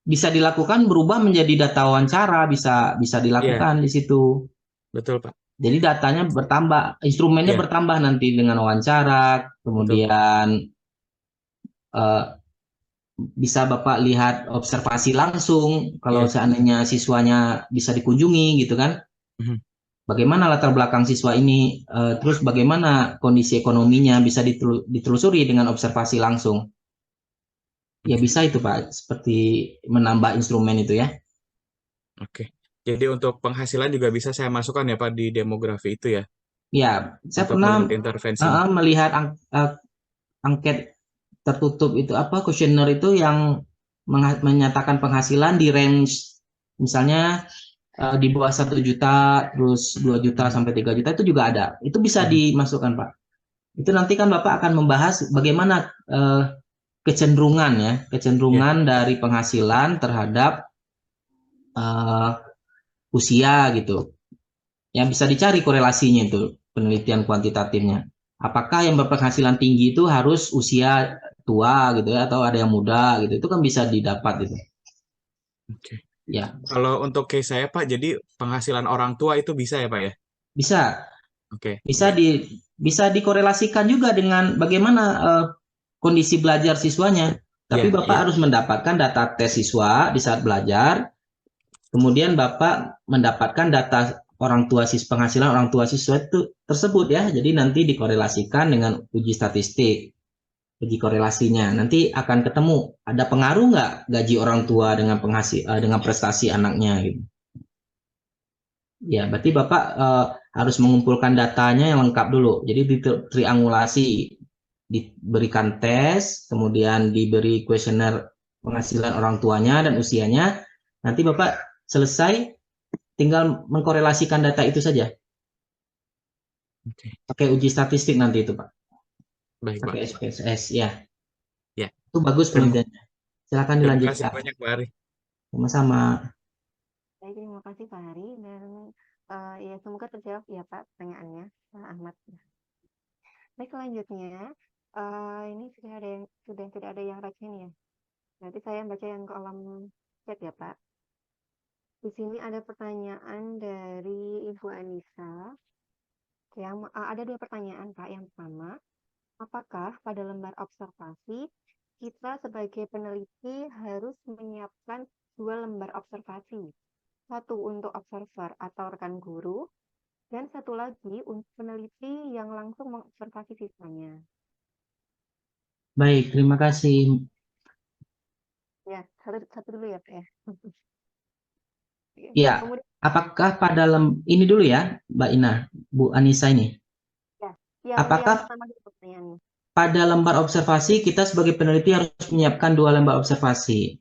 bisa dilakukan berubah menjadi data wawancara, bisa Iya, dilakukan di situ. betul Pak. Jadi datanya bertambah, instrumennya Iya, bertambah nanti dengan wawancara, betul. kemudian eh, bisa Bapak lihat observasi langsung kalau Iya. seandainya siswanya bisa dikunjungi gitu kan. Mhm. Bagaimana latar belakang siswa ini, terus bagaimana kondisi ekonominya bisa ditelusuri dengan observasi langsung. Ya Oke. bisa itu Pak, seperti menambah instrumen itu ya. Oke. Jadi untuk penghasilan juga bisa saya masukkan ya Pak di demografi itu ya, Ya, saya untuk pernah melihat intervensinya. melihat angket tertutup itu apa kuesioner itu yang menyatakan penghasilan di range misalnya di bawah 1 juta, terus 2 juta Mhm. sampai 3 juta itu juga ada. Itu bisa Mhm. dimasukkan Pak. Itu nanti kan Bapak akan membahas bagaimana kecenderungan ya, Ya. kecenderungan dari penghasilan terhadap eh, usia gitu. Yang bisa dicari korelasinya itu penelitian kuantitatifnya. Apakah yang berpenghasilan tinggi itu harus usia tua gitu ya atau ada yang muda gitu. Itu kan bisa didapat gitu. Oke. Ya, Kalau untuk case saya Pak, jadi penghasilan orang tua itu bisa ya Pak ya? bisa Oke, bisa baik. bisa dikorelasikan juga dengan bagaimana kondisi belajar siswanya. Tapi Iya, Bapak iya. harus mendapatkan data tes siswa di saat belajar, kemudian Bapak mendapatkan data penghasilan orang tua siswa itu tersebut ya. Jadi nanti dikorelasikan dengan uji statistik, uji korelasinya. Nanti akan ketemu ada pengaruh nggak gaji orang tua dengan prestasi anaknya gitu. Ya, berarti Bapak harus mengumpulkan datanya yang lengkap dulu. Jadi triangulasi, diberikan tes, kemudian diberi kuesioner penghasilan orang tuanya dan usianya. Nanti Bapak selesai, tinggal mengkorelasikan data itu saja. Oke, Pakai uji statistik nanti itu Pak. baik Pak. Pakai SPSS, ya. Ya, Itu bagus terima, penelitiannya. Silakan terima kasih dilanjutkan. banyak Pak Ari. Sama-sama. Baik, terima kasih Pak Hari dan ya semoga terjawab ya Pak pertanyaannya Pak Ahmad. Baik, selanjutnya ini sudah tidak ada yang rajin ya. Berarti saya baca yang kolom chat ya Pak. Di sini ada pertanyaan dari Ibu Anissa. Yang ada dua pertanyaan Pak. Yang pertama, apakah pada lembar observasi kita sebagai peneliti harus menyiapkan dua lembar observasi? Satu untuk observer atau rekan guru, dan satu lagi untuk peneliti yang langsung mengobservasi siswanya. Baik, terima kasih. Ya, satu dulu ya, Pak ya. Oke. Ya, Kemudian apakah pada ini dulu ya, Mbak Ina, Bu Anissa ini. ya, yang Apakah pertama dulu pertanyaannya. pada lembar observasi kita sebagai peneliti harus menyiapkan 2 lembar observasi.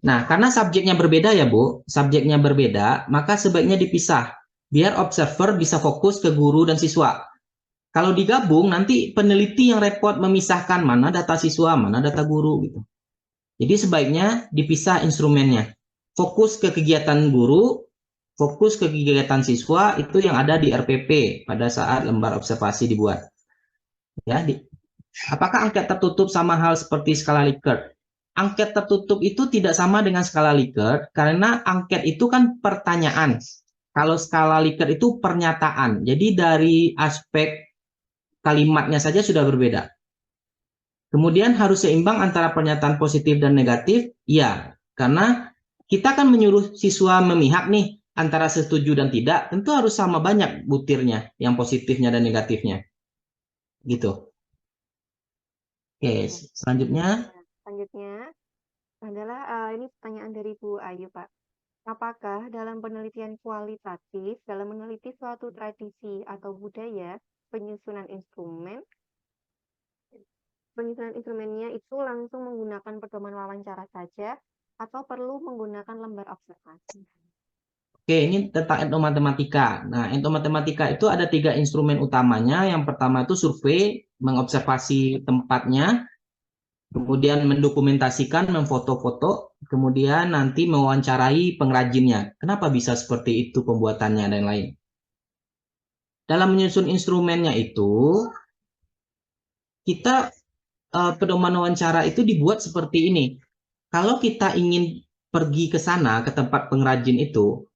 Nah, karena subjeknya berbeda ya Bu, subjeknya berbeda, maka sebaiknya dipisah, biar observer bisa fokus ke guru dan siswa. Kalau digabung, nanti peneliti yang repot memisahkan mana data siswa, mana data guru gitu. Jadi sebaiknya dipisah instrumennya. Fokus ke kegiatan guru, fokus ke kegiatan siswa, itu yang ada di RPP pada saat lembar observasi dibuat. Ya, apakah angket tertutup sama hal seperti skala Likert? Angket tertutup itu tidak sama dengan skala Likert karena angket itu kan pertanyaan. Kalau skala Likert itu pernyataan. Jadi dari aspek kalimatnya saja sudah berbeda. Kemudian harus seimbang antara pernyataan positif dan negatif. Ya, karena kita kan menyuruh siswa memihak nih antara setuju dan tidak, tentu harus sama banyak butirnya, yang positifnya dan negatifnya. Gitu. Oke, selanjutnya. Selanjutnya adalah ini pertanyaan dari Bu Ayu, Pak. Apakah dalam penelitian kualitatif, dalam meneliti suatu tradisi atau budaya, penyusunan instrumennya itu langsung menggunakan pedoman wawancara saja atau perlu menggunakan lembar observasi? Oke, ini tentang etnomatematika. Nah, etnomatematika itu ada 3 instrumen utamanya. Yang pertama itu survei, mengobservasi tempatnya, kemudian mendokumentasikan, memfoto-foto, kemudian nanti mewawancarai pengrajinnya. Kenapa bisa seperti itu pembuatannya dan lain. Dalam menyusun instrumennya itu, kita pedoman wawancara itu dibuat seperti ini. Kalau kita ingin pergi ke sana, ke tempat pengrajin itu,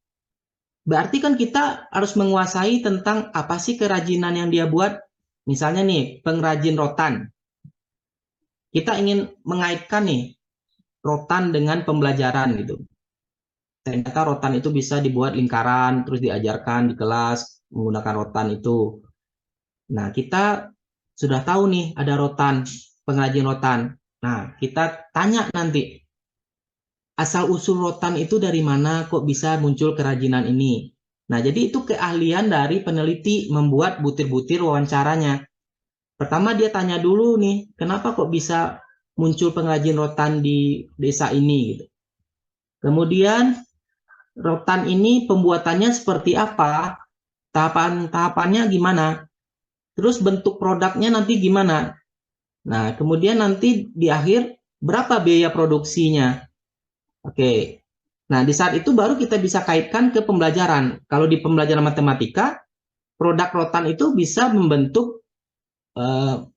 berarti kan kita harus menguasai tentang apa sih kerajinan yang dia buat. Misalnya nih, pengrajin rotan. Kita ingin mengaitkan nih, rotan dengan pembelajaran gitu. Ternyata rotan itu bisa dibuat lingkaran, terus diajarkan di kelas menggunakan rotan itu. Nah, kita sudah tahu nih ada rotan, pengrajin rotan. Nah, kita tanya nanti, asal-usul rotan itu dari mana kok bisa muncul kerajinan ini. Nah, jadi itu keahlian dari peneliti membuat butir-butir wawancaranya. Pertama dia tanya dulu nih, kenapa kok bisa muncul pengrajin rotan di desa ini gitu. Kemudian rotan ini pembuatannya seperti apa? Tahapannya gimana? Terus bentuk produknya nanti gimana? Nah, kemudian nanti di akhir berapa biaya produksinya? Oke. Nah, di saat itu baru kita bisa kaitkan ke pembelajaran. Kalau di pembelajaran matematika, produk rotan itu bisa membentuk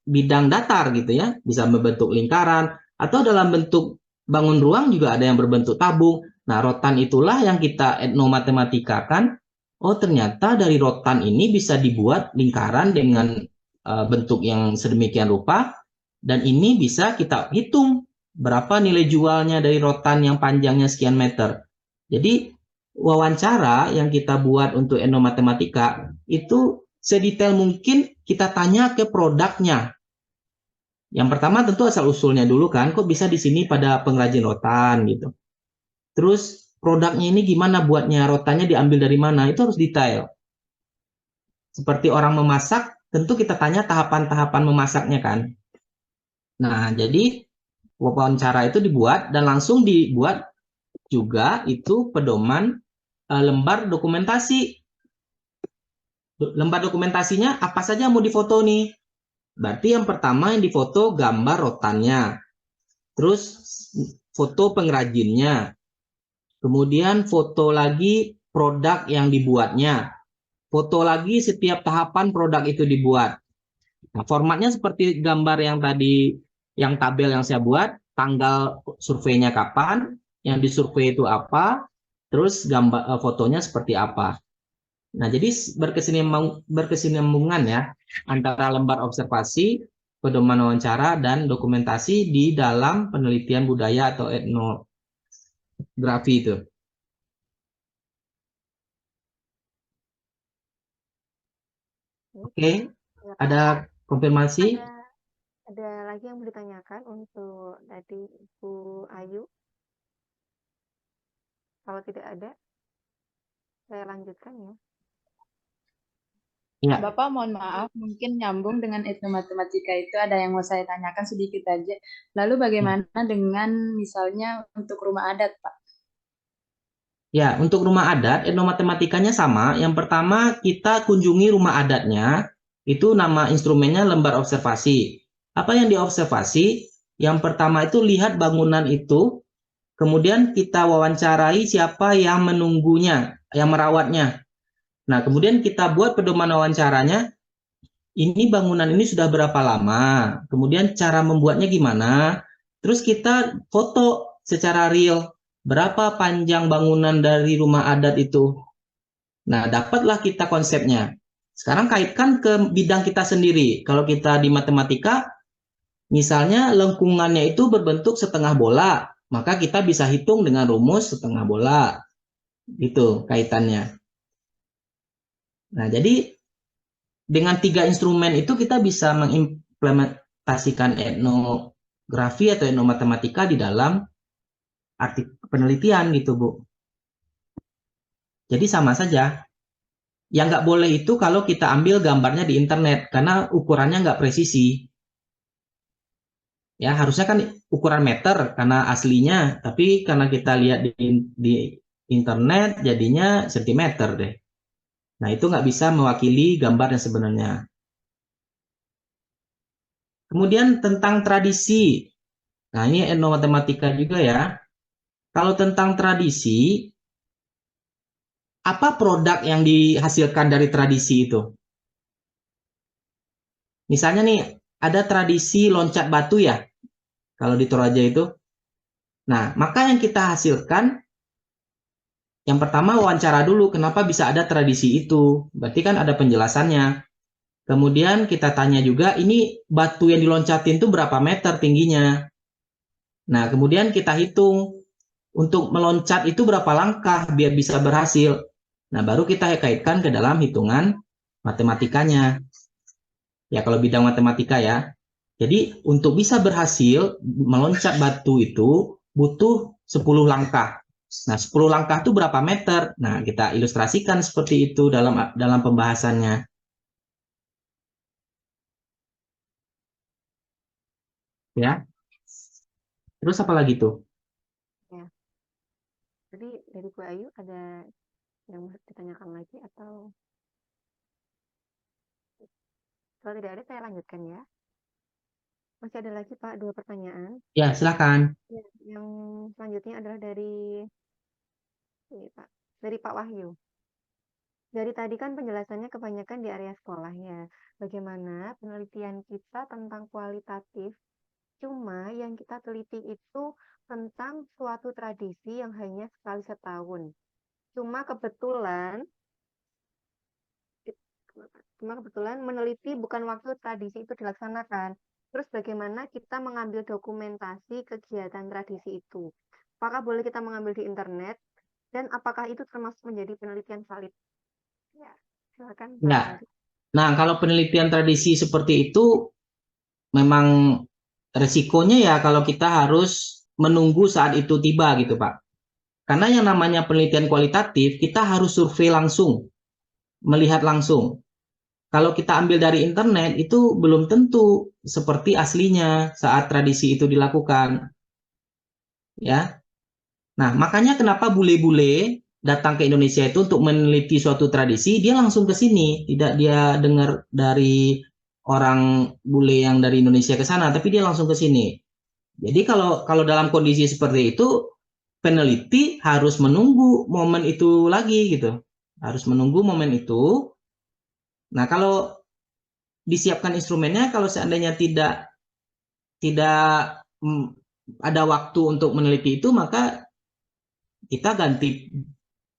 bidang datar gitu ya, bisa membentuk lingkaran atau dalam bentuk bangun ruang juga ada yang berbentuk tabung. Nah, rotan itulah yang kita etnomatematika-kan. Oh, ternyata dari rotan ini bisa dibuat lingkaran dengan bentuk yang sedemikian rupa dan ini bisa kita hitung berapa nilai jualnya dari rotan yang panjangnya sekian meter. Jadi wawancara yang kita buat untuk etnomatematika itu sedetail mungkin kita tanya ke produknya. Yang pertama tentu asal usulnya dulu kan, kok bisa di sini pada pengrajin rotan gitu. Terus produknya ini gimana buatnya, rotannya diambil dari mana, itu harus detail. Seperti orang memasak, tentu kita tanya tahapan-tahapan memasaknya kan. Nah, jadi wawancara itu dibuat dan langsung dibuat juga itu pedoman lembar dokumentasi. Lembar dokumentasinya apa saja mau difoto nih. Berarti yang pertama yang difoto gambar rotannya, terus foto pengrajinnya, kemudian foto lagi produk yang dibuatnya, foto lagi setiap tahapan produk itu dibuat. Nah, formatnya seperti gambar yang tadi, yang tabel yang saya buat, tanggal surveinya kapan, yang disurvei itu apa, terus gambar fotonya seperti apa. Nah, jadi berkesinambungan ya antara lembar observasi, pedoman wawancara, dan dokumentasi di dalam penelitian budaya atau etnografi itu. Oke, Ya, Pak. ada konfirmasi? Ada lagi yang mau ditanyakan untuk tadi Bu Ayu? Kalau tidak ada, saya lanjutkan ya. Ya, Bapak, mohon maaf, mungkin nyambung dengan etnomatematika itu ada yang mau saya tanyakan sedikit aja. Lalu bagaimana dengan misalnya untuk rumah adat, Pak? ya, untuk rumah adat, etnomatematikanya sama. Yang pertama, kita kunjungi rumah adatnya, itu nama instrumennya lembar observasi. Apa yang diobservasi? Yang pertama itu lihat bangunan itu, kemudian kita wawancarai siapa yang menunggunya, yang merawatnya. Nah, kemudian kita buat pedoman wawancaranya, ini bangunan ini sudah berapa lama, kemudian cara membuatnya gimana, terus kita foto secara real, berapa panjang bangunan dari rumah adat itu. Nah, dapatlah kita konsepnya. Sekarang kaitkan ke bidang kita sendiri. Kalau kita di matematika, misalnya lengkungannya itu berbentuk setengah bola, maka kita bisa hitung dengan rumus setengah bola. Gitu kaitannya. Nah, jadi dengan 3 instrumen itu kita bisa mengimplementasikan etnografi atau etnomatematika di dalam arti penelitian gitu, Bu. Jadi sama saja. Yang nggak boleh itu kalau kita ambil gambarnya di internet, karena ukurannya nggak presisi. Ya, harusnya kan ukuran meter karena aslinya, tapi karena kita lihat di internet jadinya sentimeter deh. Nah, itu nggak bisa mewakili gambar yang sebenarnya. Kemudian tentang tradisi. Nah, ini etnomatematika juga ya. Kalau tentang tradisi, apa produk yang dihasilkan dari tradisi itu? Misalnya nih, ada tradisi loncat batu ya, kalau di Toraja itu. Nah, maka yang kita hasilkan, yang pertama wawancara dulu, kenapa bisa ada tradisi itu. Berarti kan ada penjelasannya. Kemudian kita tanya juga, ini batu yang diloncatin itu berapa meter tingginya. Nah, kemudian kita hitung, untuk meloncat itu berapa langkah biar bisa berhasil. Nah, baru kita kaitkan ke dalam hitungan matematikanya. Ya, kalau bidang matematika ya. Jadi, untuk bisa berhasil meloncat batu itu butuh 10 langkah. Nah, 10 langkah itu berapa meter? Nah, kita ilustrasikan seperti itu dalam pembahasannya. Ya. Terus apa lagi tuh? Ya. Jadi dari Bu Ayu ada yang mau ditanyakan lagi atau kalau tidak ada saya lanjutkan ya. Masih ada lagi Pak 2 pertanyaan. Ya, silakan. Ya, yang selanjutnya adalah dari ini Pak, dari Pak Wahyu. Dari tadi kan penjelasannya kebanyakan di area sekolah ya. Bagaimana penelitian kita tentang kualitatif, cuma yang kita teliti itu tentang suatu tradisi yang hanya sekali setahun. Cuma kebetulan meneliti bukan waktu tradisi itu dilaksanakan. Terus bagaimana kita mengambil dokumentasi kegiatan tradisi itu? Apakah boleh kita mengambil di internet? Dan apakah itu termasuk menjadi penelitian valid? Ya, silakan Pak Ya. Adi. Nah, kalau penelitian tradisi seperti itu memang resikonya ya kalau kita harus menunggu saat itu tiba gitu, Pak. Karena yang namanya penelitian kualitatif, kita harus survei langsung, melihat langsung. Kalau kita ambil dari internet, itu belum tentu seperti aslinya saat tradisi itu dilakukan. Ya. Nah, makanya kenapa bule-bule datang ke Indonesia itu untuk meneliti suatu tradisi, dia langsung ke sini, tidak dia dengar dari orang bule yang dari Indonesia ke sana, tapi dia langsung ke sini. Jadi kalau dalam kondisi seperti itu, peneliti harus menunggu momen itu lagi gitu. Harus menunggu momen itu. Nah, kalau disiapkan instrumennya, kalau seandainya tidak ada waktu untuk meneliti itu, maka kita ganti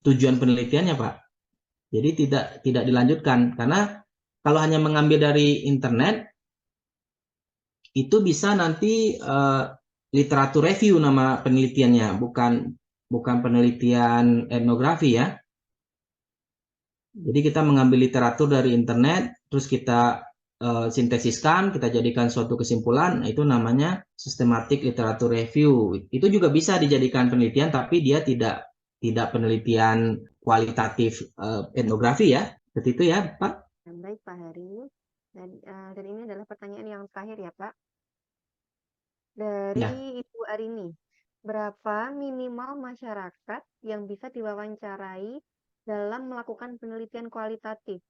tujuan penelitiannya, Pak. Jadi tidak dilanjutkan karena kalau hanya mengambil dari internet itu bisa nanti literatur review nama penelitiannya, bukan penelitian etnografi ya. Jadi kita mengambil literatur dari internet, terus kita sintesiskan, kita jadikan suatu kesimpulan, itu namanya systematic literature review. Itu juga bisa dijadikan penelitian, tapi dia tidak penelitian kualitatif etnografi ya. Seperti itu ya, Pak. Baik, Pak Hari. Dan ini adalah pertanyaan yang terakhir ya, Pak. Ya, Dari Ibu Arini, berapa minimal masyarakat yang bisa diwawancarai dalam melakukan penelitian kualitatif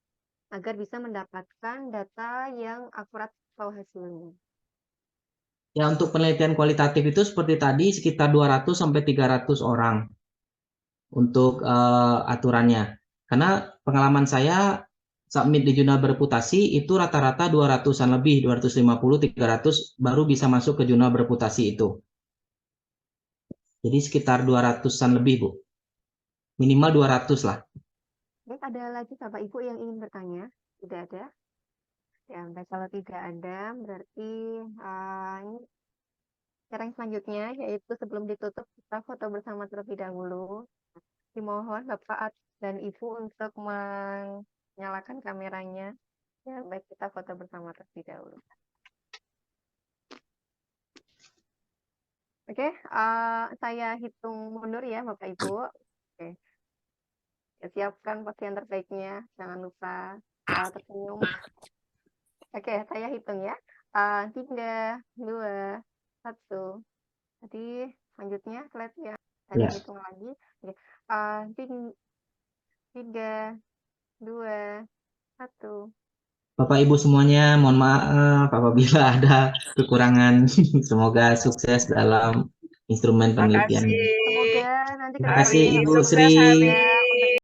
agar bisa mendapatkan data yang akurat atau hasilnya? ya untuk penelitian kualitatif itu seperti tadi sekitar 200 sampai 300 orang untuk aturannya. Karena pengalaman saya submit di jurnal bereputasi itu rata-rata 200-an lebih, 250, 300 baru bisa masuk ke jurnal bereputasi itu. Jadi sekitar 200-an lebih, Bu. Minimal 200 lah. Baik, ada lagi Bapak Ibu yang ingin bertanya? Tidak ada? Ya, baik, kalau tidak ada, berarti ini cara yang selanjutnya, yaitu sebelum ditutup, kita foto bersama terlebih dahulu. Dimohon Bapak dan Ibu untuk menyalakan kameranya. Ya, baik, kita foto bersama terlebih dahulu. Oke, saya hitung mundur ya Bapak Ibu. Oke, ya, siapkan pose yang terbaiknya. Jangan lupa tersenyum. Oke, saya hitung ya. 3, 2, 1. Jadi selanjutnya slide ya. Saya Ya. hitung lagi. Oke. 3, 2, 1. Bapak Ibu semuanya, mohon maaf apabila ada kekurangan. Semoga sukses dalam instrumen penelitiannya. Semoga nanti Terima kasih kedepannya Ibu Sri.